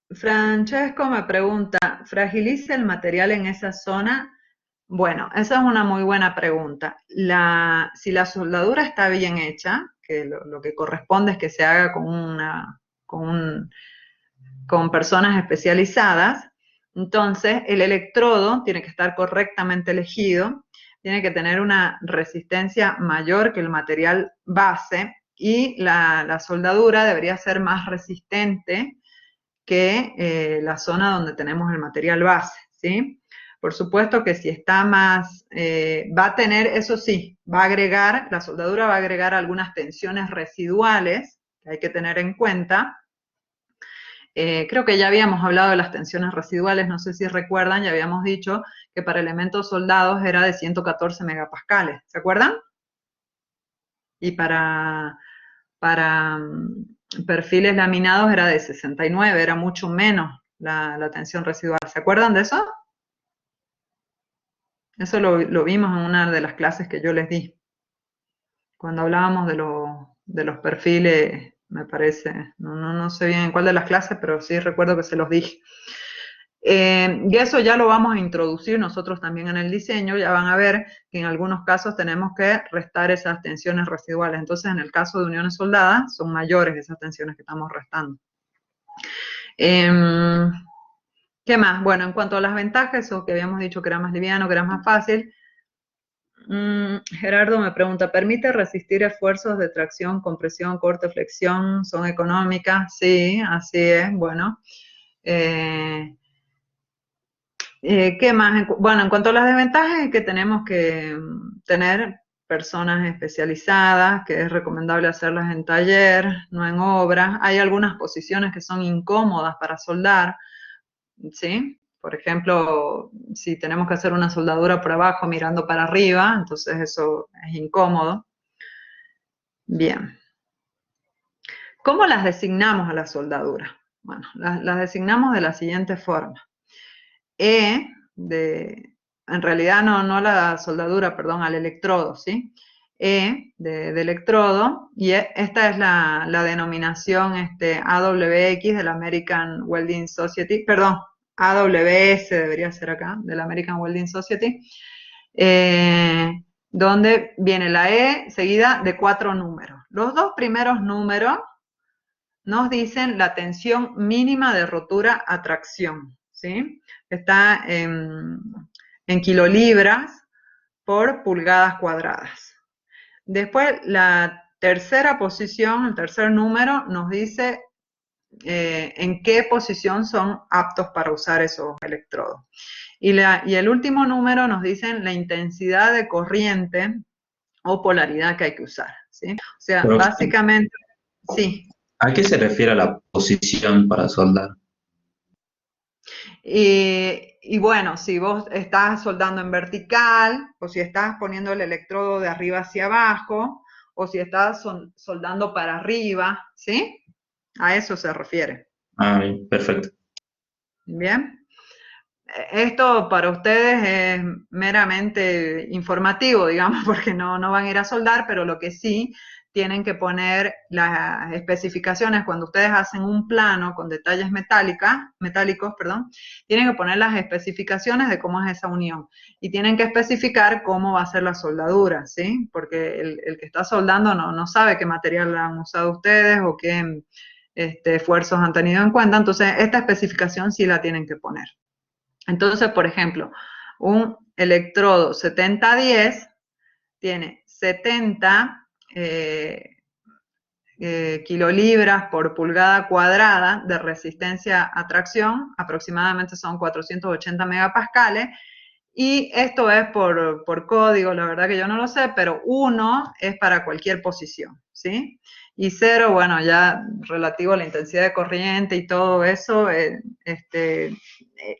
Francesco me pregunta, ¿fragiliza el material en esa zona? Bueno, esa es una muy buena pregunta. Si la soldadura está bien hecha, que lo que corresponde es que se haga con personas especializadas, entonces el electrodo tiene que estar correctamente elegido, tiene que tener una resistencia mayor que el material base y la soldadura debería ser más resistente que la zona donde tenemos el material base, ¿sí? Por supuesto que si está más, va a tener, eso sí, la soldadura va a agregar algunas tensiones residuales que hay que tener en cuenta. Creo que ya habíamos hablado de las tensiones residuales, no sé si recuerdan, ya habíamos dicho que para elementos soldados era de 114 megapascales, ¿se acuerdan? Y para perfiles laminados era de 69, era mucho menos la tensión residual. ¿Se acuerdan de eso? Eso lo vimos en una de las clases que yo les di, cuando hablábamos de los perfiles, me parece, no sé bien en cuál de las clases, pero sí recuerdo que se los dije. Y eso ya lo vamos a introducir nosotros también en el diseño, ya van a ver que en algunos casos tenemos que restar esas tensiones residuales, entonces en el caso de uniones soldadas son mayores esas tensiones que estamos restando. ¿Qué más? Bueno, en cuanto a las ventajas, eso que habíamos dicho que era más liviano, que era más fácil. Gerardo me pregunta, ¿permite resistir esfuerzos de tracción, compresión, corte, flexión? ¿Son económicas? Sí, así es, bueno. ¿Qué más? Bueno, en cuanto a las desventajas es que tenemos que tener personas especializadas, que es recomendable hacerlas en taller, no en obra. Hay algunas posiciones que son incómodas para soldar, ¿sí? Por ejemplo, si tenemos que hacer una soldadura por abajo mirando para arriba, entonces eso es incómodo. Bien. ¿Cómo las designamos a la soldadura? Bueno, las designamos de la siguiente forma. En realidad no la soldadura, perdón, al electrodo, ¿sí? De electrodo, y esta es la denominación AWX de la American Welding Society, perdón, AWS debería ser acá, de la American Welding Society, donde viene la E seguida de 4 números. Los dos primeros números nos dicen la tensión mínima de rotura a tracción, ¿sí? Está en kilolibras por pulgadas cuadradas. Después, la tercera posición, el tercer número, nos dice en qué posición son aptos para usar esos electrodos. Y el último número nos dicen la intensidad de corriente o polaridad que hay que usar, ¿sí? O sea, Pero, básicamente, sí. ¿a qué se refiere la posición para soldar? Y bueno, si vos estás soldando en vertical, o si estás poniendo el electrodo de arriba hacia abajo, o si estás soldando para arriba, ¿sí? A eso se refiere. Ah, bien, perfecto. Bien. Esto para ustedes es meramente informativo, digamos, porque no van a ir a soldar, pero lo que sí tienen que poner las especificaciones cuando ustedes hacen un plano con detalles metálicos, tienen que poner las especificaciones de cómo es esa unión y tienen que especificar cómo va a ser la soldadura, ¿sí? Porque el que está soldando no sabe qué material han usado ustedes o qué esfuerzos han tenido en cuenta, entonces esta especificación sí la tienen que poner. Entonces, por ejemplo, un electrodo 7010 tiene 70 kilolibras por pulgada cuadrada de resistencia a tracción, aproximadamente son 480 megapascales, y esto es por código, la verdad que yo no lo sé, pero 1 es para cualquier posición, ¿sí? Y 0, bueno, ya relativo a la intensidad de corriente y todo eso,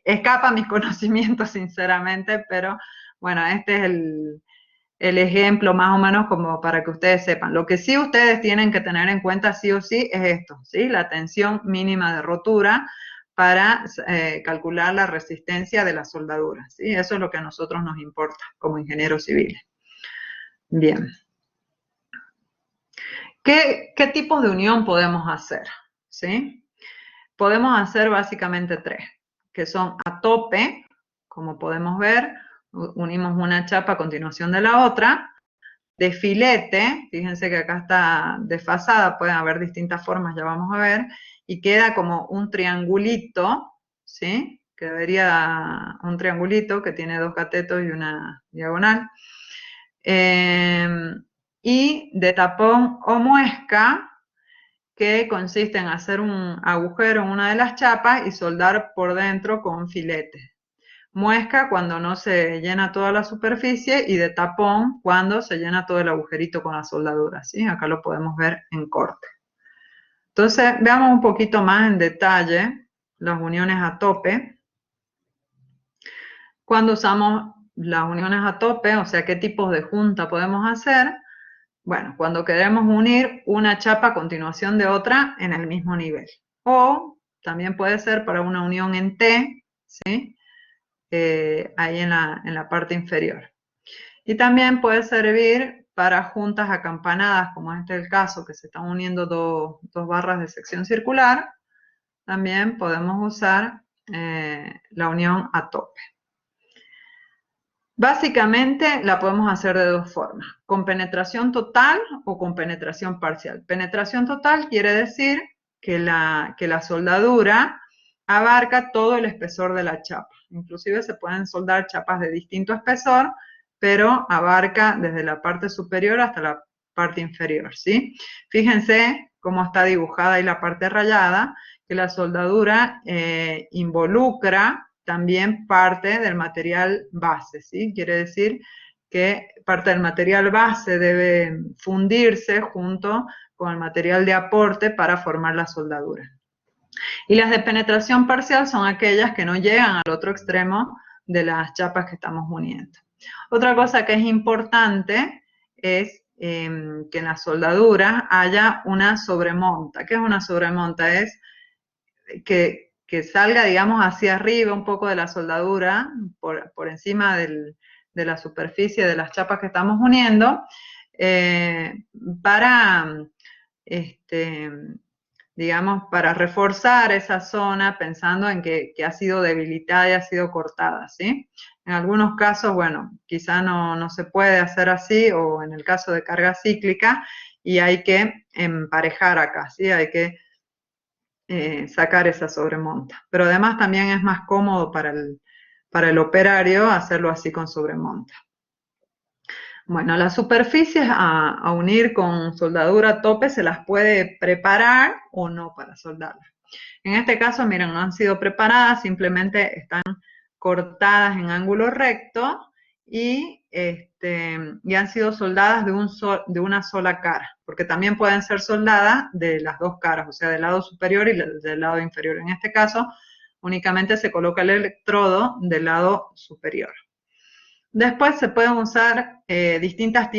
escapa a mis conocimientos, sinceramente, pero bueno, este es el ejemplo más o menos como para que ustedes sepan. Lo que sí ustedes tienen que tener en cuenta sí o sí es esto, ¿sí? La tensión mínima de rotura para calcular la resistencia de la soldadura, ¿sí? Eso es lo que a nosotros nos importa como ingenieros civiles. Bien. ¿Qué tipos de unión podemos hacer? ¿Sí? Podemos hacer básicamente 3, que son a tope, como podemos ver, unimos una chapa a continuación de la otra, de filete, fíjense que acá está desfasada, pueden haber distintas formas, ya vamos a ver, y queda como un triangulito, ¿sí? Quedaría un triangulito que tiene 2 catetos y una diagonal. Y de tapón o muesca, que consiste en hacer un agujero en una de las chapas y soldar por dentro con filete. Muesca cuando no se llena toda la superficie y de tapón cuando se llena todo el agujerito con la soldadura, ¿sí? Acá lo podemos ver en corte. Entonces, veamos un poquito más en detalle las uniones a tope. Cuando usamos las uniones a tope, o sea, qué tipos de junta podemos hacer. Bueno, cuando queremos unir una chapa a continuación de otra en el mismo nivel. O también puede ser para una unión en T, ¿sí? Ahí en la parte inferior. Y también puede servir para juntas acampanadas, como este es el caso, que se están uniendo dos barras de sección circular. También podemos usar la unión a tope. Básicamente la podemos hacer de 2 formas, con penetración total o con penetración parcial. Penetración total quiere decir que la soldadura abarca todo el espesor de la chapa. Inclusive se pueden soldar chapas de distinto espesor, pero abarca desde la parte superior hasta la parte inferior, ¿sí? Fíjense cómo está dibujada ahí la parte rayada, que la soldadura involucra también parte del material base, ¿sí? Quiere decir que parte del material base debe fundirse junto con el material de aporte para formar la soldadura. Y las de penetración parcial son aquellas que no llegan al otro extremo de las chapas que estamos uniendo. Otra cosa que es importante es que en la soldadura haya una sobremonta. ¿Qué es una sobremonta? Es que salga, digamos, hacia arriba un poco de la soldadura, por encima de la superficie de las chapas que estamos uniendo, para, digamos, para reforzar esa zona pensando en que ha sido debilitada y ha sido cortada, ¿sí? En algunos casos, bueno, quizá no se puede hacer así, o en el caso de carga cíclica, y hay que emparejar acá, ¿sí? Hay que sacar esa sobremonta. Pero además también es más cómodo para el operario hacerlo así con sobremonta. Bueno, las superficies a unir con soldadura a tope se las puede preparar o no para soldarlas. En este caso, miren, no han sido preparadas, simplemente están cortadas en ángulo recto y han sido soldadas de una sola cara, porque también pueden ser soldadas de las dos caras, o sea, del lado superior y del lado inferior. En este caso, únicamente se coloca el electrodo del lado superior. Después se pueden usar distintos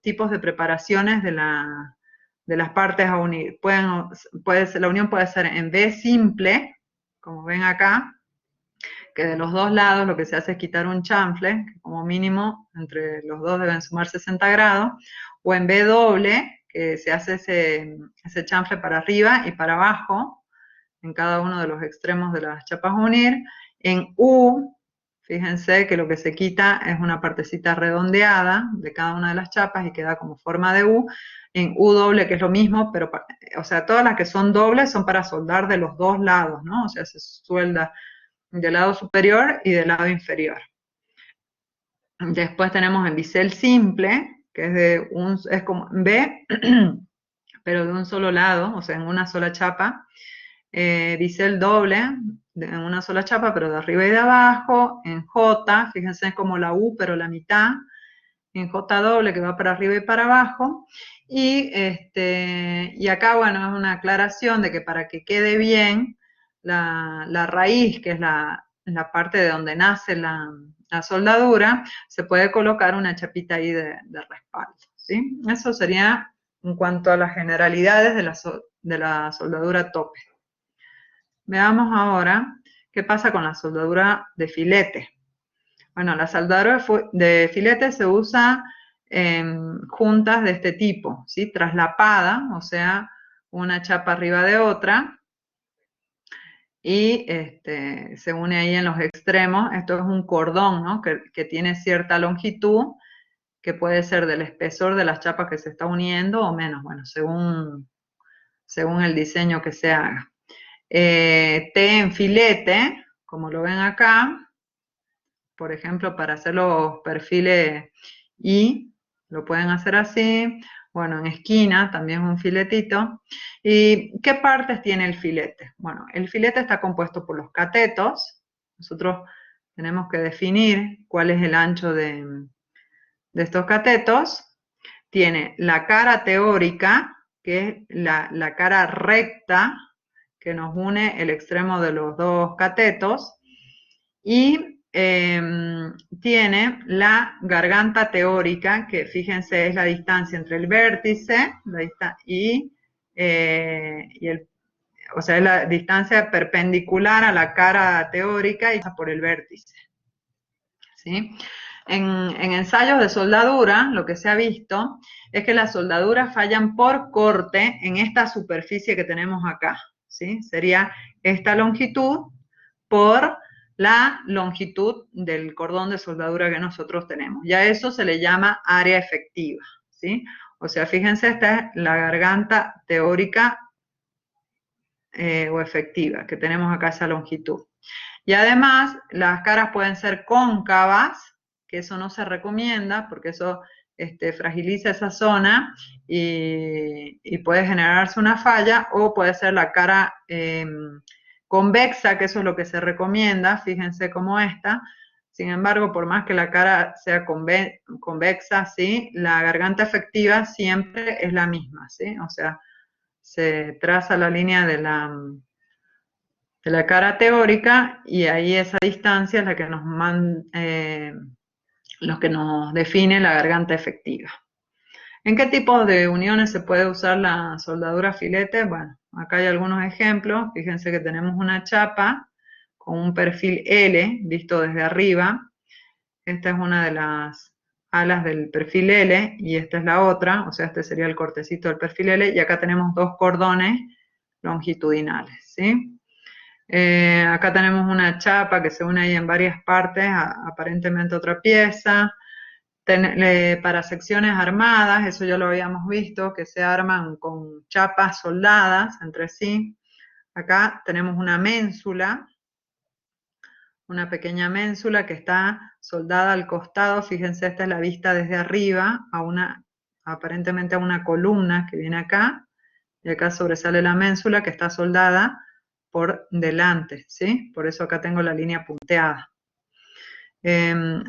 tipos de preparaciones de las partes a unir. La unión puede ser en V simple, como ven acá, que de los dos lados lo que se hace es quitar un chanfle, que como mínimo entre los dos deben sumar 60 grados, o en V doble, que se hace ese chanfle para arriba y para abajo, en cada uno de los extremos de las chapas a unir. En U, fíjense que lo que se quita es una partecita redondeada de cada una de las chapas y queda como forma de U. En U doble, que es lo mismo, pero, o sea, todas las que son dobles son para soldar de los dos lados, ¿no? O sea, se suelda del lado superior y del lado inferior. Después tenemos en bisel simple, que es como B, pero de un solo lado, o sea, en una sola chapa. Bisel doble, en una sola chapa, pero de arriba y de abajo. En J, fíjense, es como la U, pero la mitad. En J doble, que va para arriba y para abajo. Y acá, bueno, es una aclaración de que para que quede bien, la raíz, que es la parte de donde nace la soldadura, se puede colocar una chapita ahí de respaldo, ¿sí? Eso sería en cuanto a las generalidades de la soldadura tope. Veamos ahora qué pasa con la soldadura de filete. Bueno, la soldadura de filete se usa en juntas de este tipo, ¿sí? Traslapada, o sea, una chapa arriba de otra, y se une ahí en los extremos. Esto es un cordón, ¿no? que tiene cierta longitud, que puede ser del espesor de las chapas que se está uniendo o menos, bueno, según el diseño que se haga. T en filete, como lo ven acá, por ejemplo, para hacer los perfiles I, lo pueden hacer así. Bueno, en esquina también un filetito. ¿Y qué partes tiene el filete? Bueno, el filete está compuesto por los catetos. Nosotros tenemos que definir cuál es el ancho de estos catetos. Tiene la cara teórica, que es la cara recta, que nos une el extremo de los dos catetos, y tiene la garganta teórica, que fíjense es la distancia entre el vértice o sea, es la distancia perpendicular a la cara teórica y por el vértice, ¿sí? En ensayos de soldadura, lo que se ha visto es que las soldaduras fallan por corte en esta superficie que tenemos acá, ¿sí? Sería esta longitud por la longitud del cordón de soldadura que nosotros tenemos. Ya eso se le llama área efectiva, ¿sí? O sea, fíjense, esta es la garganta teórica o efectiva, que tenemos acá esa longitud. Y además, las caras pueden ser cóncavas, que eso no se recomienda, porque eso fragiliza esa zona y puede generarse una falla, o puede ser la cara convexa, que eso es lo que se recomienda, fíjense como esta. Sin embargo, por más que la cara sea convexa, ¿sí? La garganta efectiva siempre es la misma, ¿sí? O sea, se traza la línea de la cara teórica y ahí esa distancia es la que lo que nos define la garganta efectiva. ¿En qué tipo de uniones se puede usar la soldadura filete? Bueno, acá hay algunos ejemplos. Fíjense que tenemos una chapa con un perfil L visto desde arriba. Esta es una de las alas del perfil L y esta es la otra, o sea, este sería el cortecito del perfil L, y acá tenemos dos cordones longitudinales, ¿sí? Acá tenemos una chapa que se une ahí en varias partes, aparentemente otra pieza. Para secciones armadas, eso ya lo habíamos visto, que se arman con chapas soldadas entre sí. Acá tenemos una ménsula, una pequeña ménsula que está soldada al costado. Fíjense, esta es la vista desde arriba, aparentemente a una columna que viene acá, y acá sobresale la ménsula que está soldada por delante, ¿sí? Por eso acá tengo la línea punteada.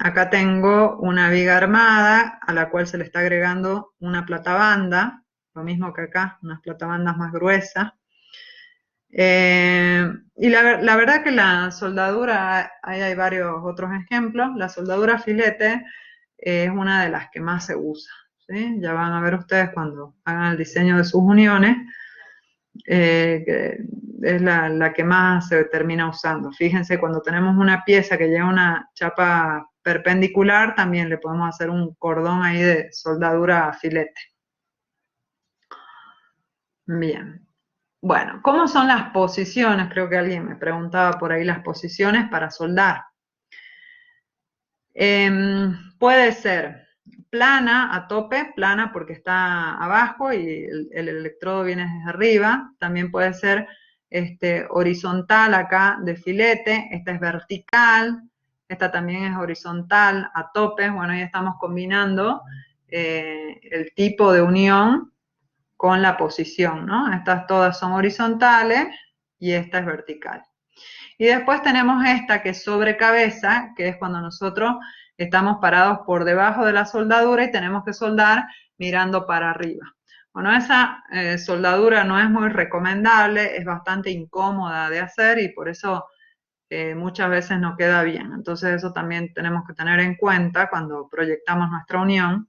Acá tengo una viga armada a la cual se le está agregando una platabanda, lo mismo que acá, unas platabandas más gruesas. Y la verdad que la soldadura, ahí hay varios otros ejemplos, la soldadura filete es una de las que más se usa, ¿sí? Ya van a ver ustedes cuando hagan el diseño de sus uniones, que es la que más se termina usando. Fíjense, cuando tenemos una pieza que lleva una chapa perpendicular, también le podemos hacer un cordón ahí de soldadura filete. Bien. Bueno, ¿cómo son las posiciones? Creo que alguien me preguntaba por ahí las posiciones para soldar. Puede ser plana a tope, plana porque está abajo y el electrodo viene desde arriba. También puede ser horizontal acá de filete, esta es vertical, esta también es horizontal a tope. Bueno, ahí estamos combinando el tipo de unión con la posición, ¿no? Estas todas son horizontales y esta es vertical. Y después tenemos esta que es sobre cabeza, que es cuando nosotros estamos parados por debajo de la soldadura y tenemos que soldar mirando para arriba. Bueno, esa soldadura no es muy recomendable, es bastante incómoda de hacer y por eso muchas veces no queda bien. Entonces eso también tenemos que tener en cuenta cuando proyectamos nuestra unión,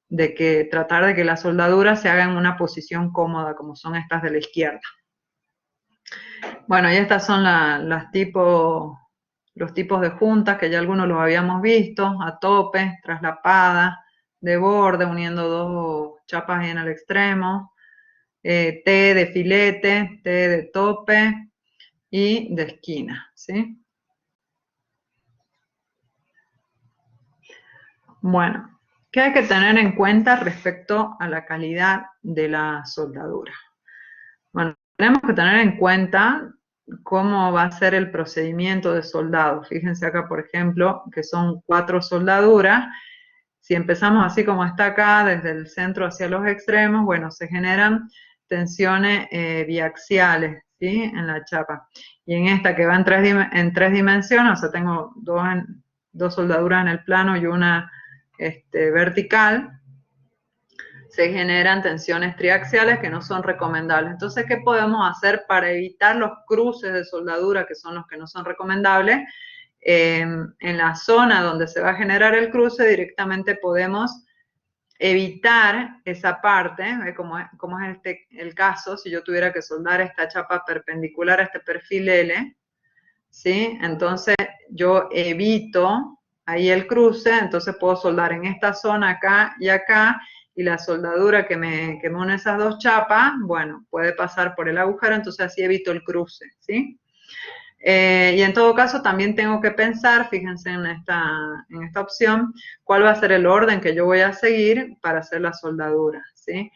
de que tratar de que la soldadura se haga en una posición cómoda, como son estas de la izquierda. Bueno, y estas son los tipos de juntas, que ya algunos los habíamos visto, a tope, traslapada, de borde, uniendo dos chapas ahí en el extremo, T de filete, T de tope y de esquina, ¿sí? Bueno, ¿qué hay que tener en cuenta respecto a la calidad de la soldadura? Bueno, tenemos que tener en cuenta cómo va a ser el procedimiento de soldado. Fíjense acá, por ejemplo, que son 4 soldaduras. Si empezamos así como está acá, desde el centro hacia los extremos, bueno, se generan tensiones biaxiales, ¿sí? En la chapa. Y en esta que va en tres dimensiones, o sea, tengo dos soldaduras en el plano y una vertical, se generan tensiones triaxiales que no son recomendables. Entonces, ¿qué podemos hacer para evitar los cruces de soldadura, que son los que no son recomendables? En la zona donde se va a generar el cruce, directamente podemos evitar esa parte, como es el caso, si yo tuviera que soldar esta chapa perpendicular a este perfil L, ¿sí? Entonces, yo evito ahí el cruce, entonces puedo soldar en esta zona acá y acá, y la soldadura que me une esas dos chapas, bueno, puede pasar por el agujero, entonces así evito el cruce, ¿sí? Y en todo caso también tengo que pensar, fíjense en esta opción, cuál va a ser el orden que yo voy a seguir para hacer la soldadura, ¿sí?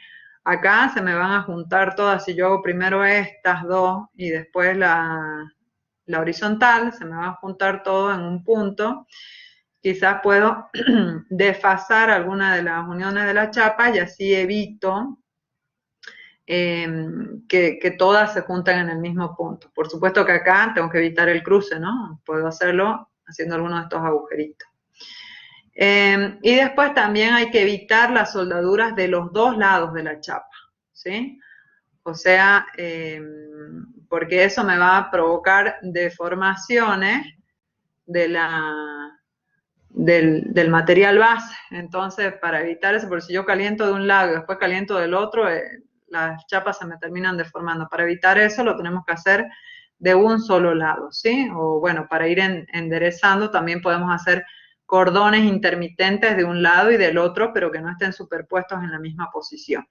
Acá se me van a juntar todas, si yo hago primero estas dos y después la horizontal, se me va a juntar todo en un punto. Quizás puedo desfasar alguna de las uniones de la chapa y así evito que todas se junten en el mismo punto. Por supuesto que acá tengo que evitar el cruce, ¿no? Puedo hacerlo haciendo alguno de estos agujeritos. Y después también hay que evitar las soldaduras de los dos lados de la chapa, ¿sí? O sea, porque eso me va a provocar deformaciones del material base. Entonces, para evitar eso, porque si yo caliento de un lado y después caliento del otro, las chapas se me terminan deformando. Para evitar eso lo tenemos que hacer de un solo lado, ¿sí? O bueno, para ir enderezando también podemos hacer cordones intermitentes de un lado y del otro, pero que no estén superpuestos en la misma posición.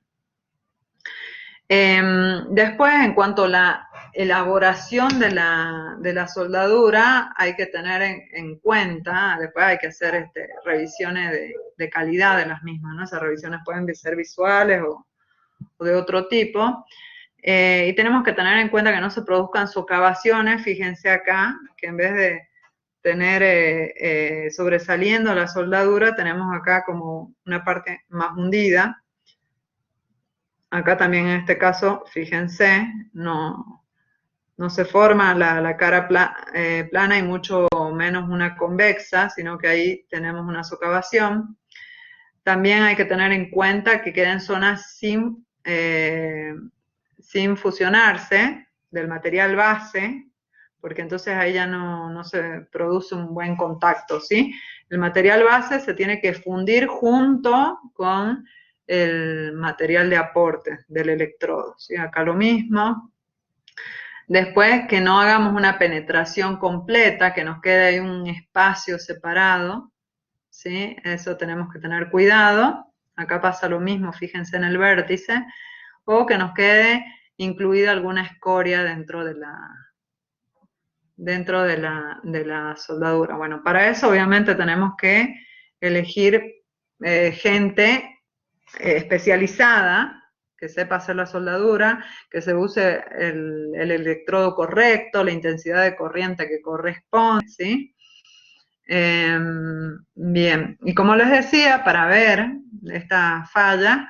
Después, en cuanto a la elaboración de la soldadura, hay que tener en cuenta, después hay que hacer revisiones de calidad de las mismas, ¿no? Esas revisiones pueden ser visuales o de otro tipo. Y tenemos que tener en cuenta que no se produzcan socavaciones, fíjense acá, que en vez de tener sobresaliendo la soldadura, tenemos acá como una parte más hundida. Acá también en este caso, fíjense, no se forma la cara plana y mucho menos una convexa, sino que ahí tenemos una socavación. También hay que tener en cuenta que queden zonas sin fusionarse del material base, porque entonces ahí ya no se produce un buen contacto, ¿sí? El material base se tiene que fundir junto con el material de aporte del electrodo, ¿sí? Acá lo mismo. Después, que no hagamos una penetración completa, que nos quede ahí un espacio separado, ¿sí? Eso tenemos que tener cuidado. Acá pasa lo mismo, fíjense en el vértice, o que nos quede incluida alguna escoria dentro de la soldadura. Bueno, para eso obviamente tenemos que elegir gente especializada, que sepa hacer la soldadura, que se use el electrodo correcto, la intensidad de corriente que corresponde, ¿sí? Bien, y como les decía, para ver esta falla,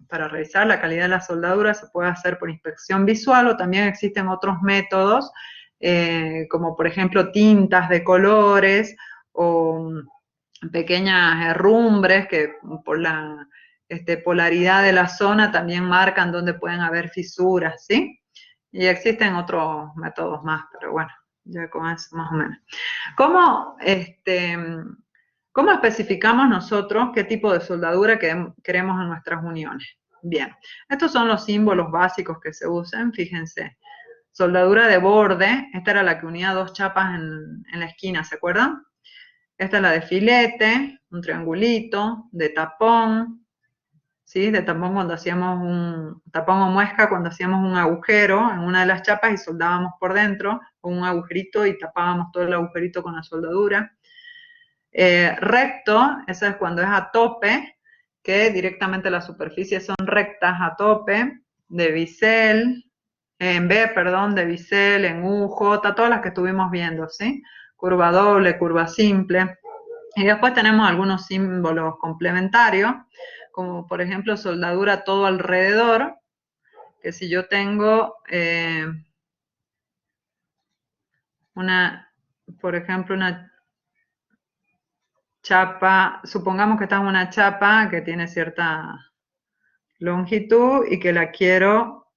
para revisar la calidad de la soldadura, se puede hacer por inspección visual, o también existen otros métodos, como por ejemplo tintas de colores, o pequeñas herrumbres que por la polaridad de la zona también marcan dónde pueden haber fisuras, ¿sí? Y existen otros métodos más, pero bueno, ya con eso más o menos. ¿Cómo especificamos nosotros qué tipo de soldadura queremos en nuestras uniones? Bien, estos son los símbolos básicos que se usan, fíjense. Soldadura de borde, esta era la que unía dos chapas en la esquina, ¿se acuerdan? Esta es la de filete, un triangulito, de tapón, ¿sí? De tapón cuando hacíamos tapón o muesca cuando hacíamos un agujero en una de las chapas y soldábamos por dentro, con un agujerito y tapábamos todo el agujerito con la soldadura. Recto, eso es cuando es a tope, que directamente las superficies son rectas a tope, de bisel, en B, perdón, de bisel, en U, J, todas las que estuvimos viendo, ¿sí? Curva doble, curva simple. Y después tenemos algunos símbolos complementarios, como por ejemplo soldadura todo alrededor, que si yo tengo por ejemplo, una chapa, supongamos que esta es una chapa que tiene cierta longitud y que la quiero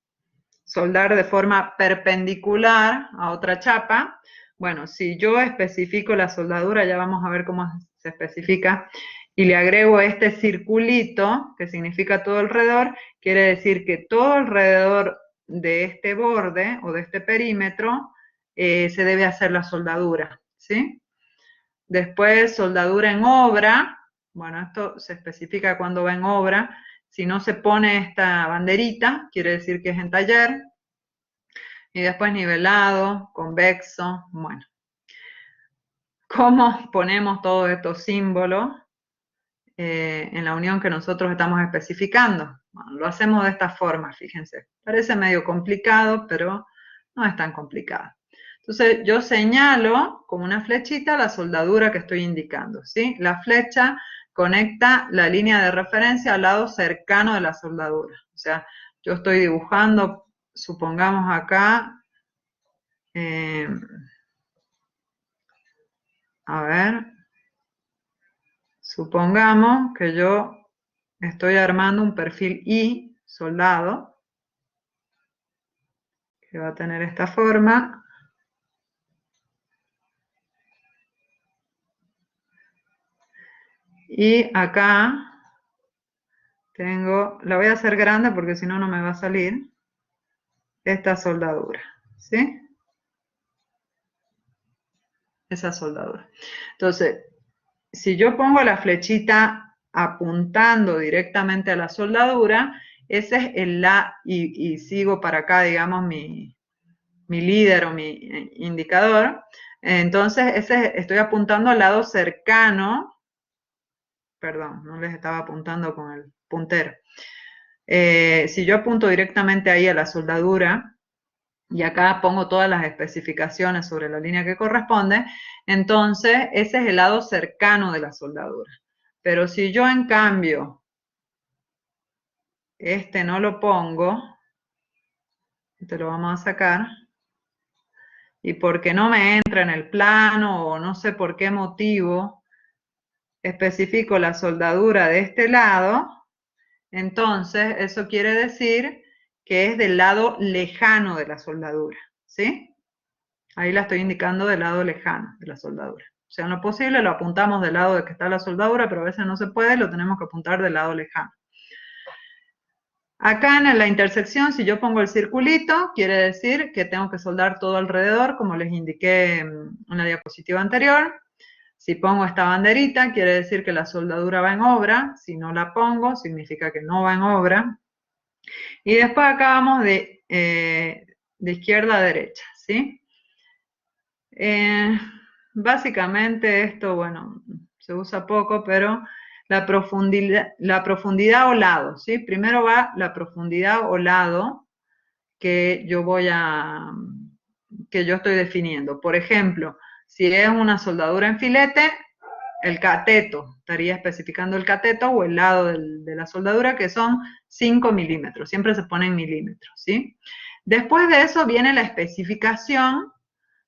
soldar de forma perpendicular a otra chapa. Bueno, si yo especifico la soldadura, ya vamos a ver cómo se especifica, y le agrego este circulito, que significa todo alrededor, quiere decir que todo alrededor de este borde o de este perímetro se debe hacer la soldadura, ¿sí? Después, soldadura en obra. Bueno, esto se especifica cuando va en obra. Si no se pone esta banderita, quiere decir que es en taller. Y después nivelado, convexo, bueno. ¿Cómo ponemos todos estos símbolos en la unión que nosotros estamos especificando? Bueno, lo hacemos de esta forma, fíjense. Parece medio complicado, pero no es tan complicado. Entonces, yo señalo con una flechita la soldadura que estoy indicando, ¿sí? La flecha conecta la línea de referencia al lado cercano de la soldadura. O sea, yo estoy dibujando, supongamos acá, a ver, supongamos que yo estoy armando un perfil I soldado, que va a tener esta forma. Y acá tengo, la voy a hacer grande porque si no, no me va a salir, esta soldadura, ¿sí? Esa soldadura. Entonces, si yo pongo la flechita apuntando directamente a la soldadura, ese es el lado, y sigo para acá, digamos, mi líder o mi indicador. Entonces, estoy apuntando al lado cercano, perdón, no les estaba apuntando con el puntero. Si yo apunto directamente ahí a la soldadura, y acá pongo todas las especificaciones sobre la línea que corresponde, entonces ese es el lado cercano de la soldadura. Pero si yo en cambio este no lo pongo, este lo vamos a sacar, y porque no me entra en el plano o no sé por qué motivo, especifico la soldadura de este lado, entonces eso quiere decir que es del lado lejano de la soldadura, ¿sí? Ahí la estoy indicando del lado lejano de la soldadura. O sea, en lo posible lo apuntamos del lado de que está la soldadura, pero a veces no se puede, lo tenemos que apuntar del lado lejano. Acá en la intersección, si yo pongo el circulito, quiere decir que tengo que soldar todo alrededor, como les indiqué en la diapositiva anterior. Si pongo esta banderita, quiere decir que la soldadura va en obra. Si no la pongo, significa que no va en obra. Y después acá vamos de izquierda a derecha, ¿sí? Básicamente esto, bueno, se usa poco, pero la profundidad o lado, ¿sí? Primero va la profundidad o lado que yo estoy definiendo. Por ejemplo, si es una soldadura en filete, el cateto, estaría especificando el cateto o el lado de la soldadura, que son 5 milímetros, siempre se pone en milímetros, ¿sí? Después de eso viene la especificación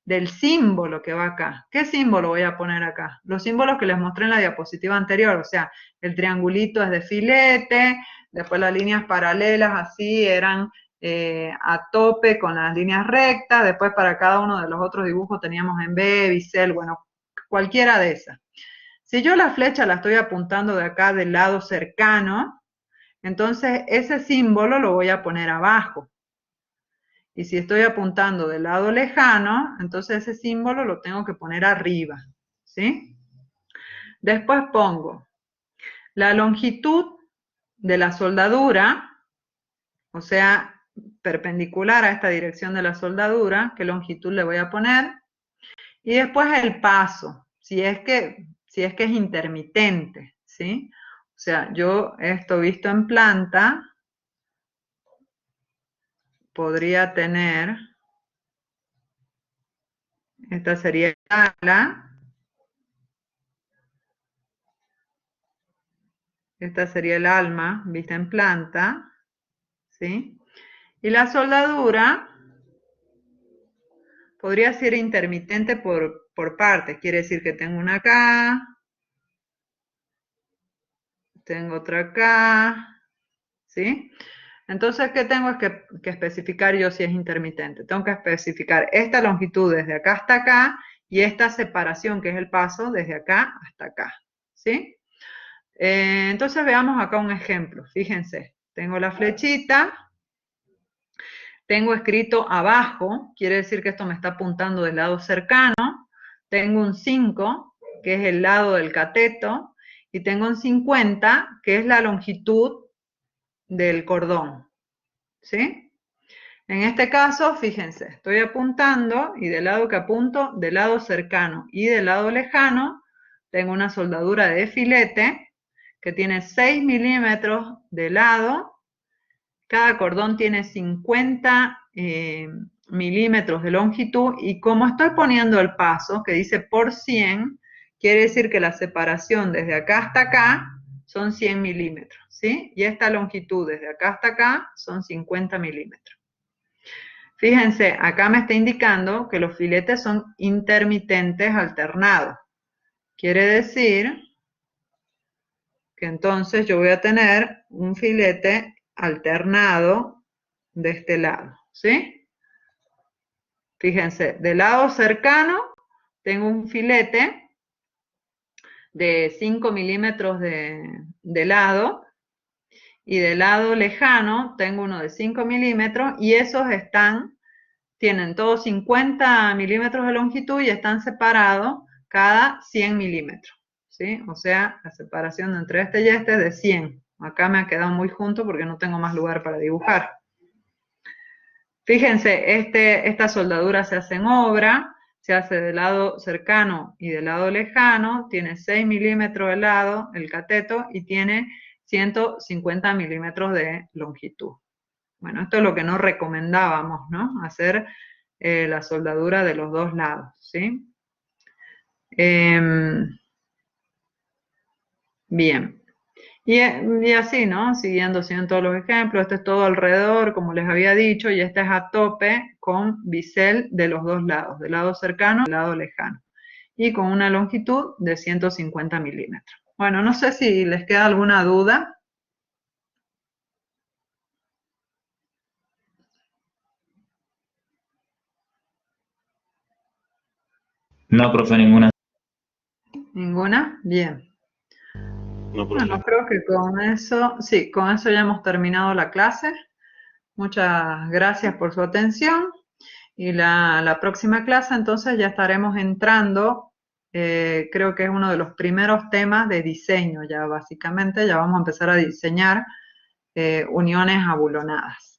del símbolo que va acá. ¿Qué símbolo voy a poner acá? Los símbolos que les mostré en la diapositiva anterior, o sea, el triangulito es de filete, después las líneas paralelas así eran a tope con las líneas rectas, después para cada uno de los otros dibujos teníamos en B, bisel, bueno, cualquiera de esas. Si yo la flecha la estoy apuntando de acá del lado cercano, entonces ese símbolo lo voy a poner abajo. Y si estoy apuntando del lado lejano, entonces ese símbolo lo tengo que poner arriba, ¿sí? Después pongo la longitud de la soldadura, o sea, perpendicular a esta dirección de la soldadura, qué longitud le voy a poner, y después el paso, si es que es intermitente, ¿sí? O sea, yo esto visto en planta, podría tener, esta sería el ala, esta sería el alma vista en planta, ¿sí? Y la soldadura podría ser intermitente por partes, quiere decir que tengo una acá, tengo otra acá, ¿sí? Entonces, ¿qué tengo es que especificar yo si es intermitente? Tengo que especificar esta longitud desde acá hasta acá y esta separación, que es el paso, desde acá hasta acá, ¿sí? Entonces veamos acá un ejemplo. Fíjense, tengo la flechita, tengo escrito abajo, quiere decir que esto me está apuntando del lado cercano, tengo un 5, que es el lado del cateto, y tengo un 50, que es la longitud del cordón, ¿sí? En este caso, fíjense, estoy apuntando y del lado que apunto, del lado cercano y del lado lejano, tengo una soldadura de filete que tiene 6 milímetros de lado, cada cordón tiene 50 milímetros de longitud y como estoy poniendo el paso que dice por 100, quiere decir que la separación desde acá hasta acá son 100 milímetros, ¿sí? Y esta longitud desde acá hasta acá son 50 milímetros. Fíjense, acá me está indicando que los filetes son intermitentes alternados. Quiere decir que entonces yo voy a tener un filete alternado de este lado, ¿sí? Fíjense, del lado cercano tengo un filete de 5 milímetros de lado y del lado lejano tengo uno de 5 milímetros y esos tienen todos 50 milímetros de longitud y están separados cada 100 milímetros, ¿sí? O sea, la separación entre este y este es de 100. Acá me ha quedado muy junto porque no tengo más lugar para dibujar. Fíjense, esta soldadura se hace en obra, se hace del lado cercano y del lado lejano, tiene 6 milímetros de lado el cateto y tiene 150 milímetros de longitud. Bueno, esto es lo que nos recomendábamos, ¿no? Hacer la soldadura de los dos lados, ¿sí? Bien. Y así, ¿no? Siguiendo todos los ejemplos, este es todo alrededor, como les había dicho, y este es a tope con bisel de los dos lados, del lado cercano y del lado lejano, y con una longitud de 150 milímetros. Bueno, no sé si les queda alguna duda. No, profe, ninguna. ¿Ninguna? Bien. No, profe. Bueno, creo que con eso, sí, con eso ya hemos terminado la clase. Muchas gracias por su atención. Y la próxima clase entonces ya estaremos entrando, creo que es uno de los primeros temas de diseño ya básicamente, ya vamos a empezar a diseñar uniones abulonadas.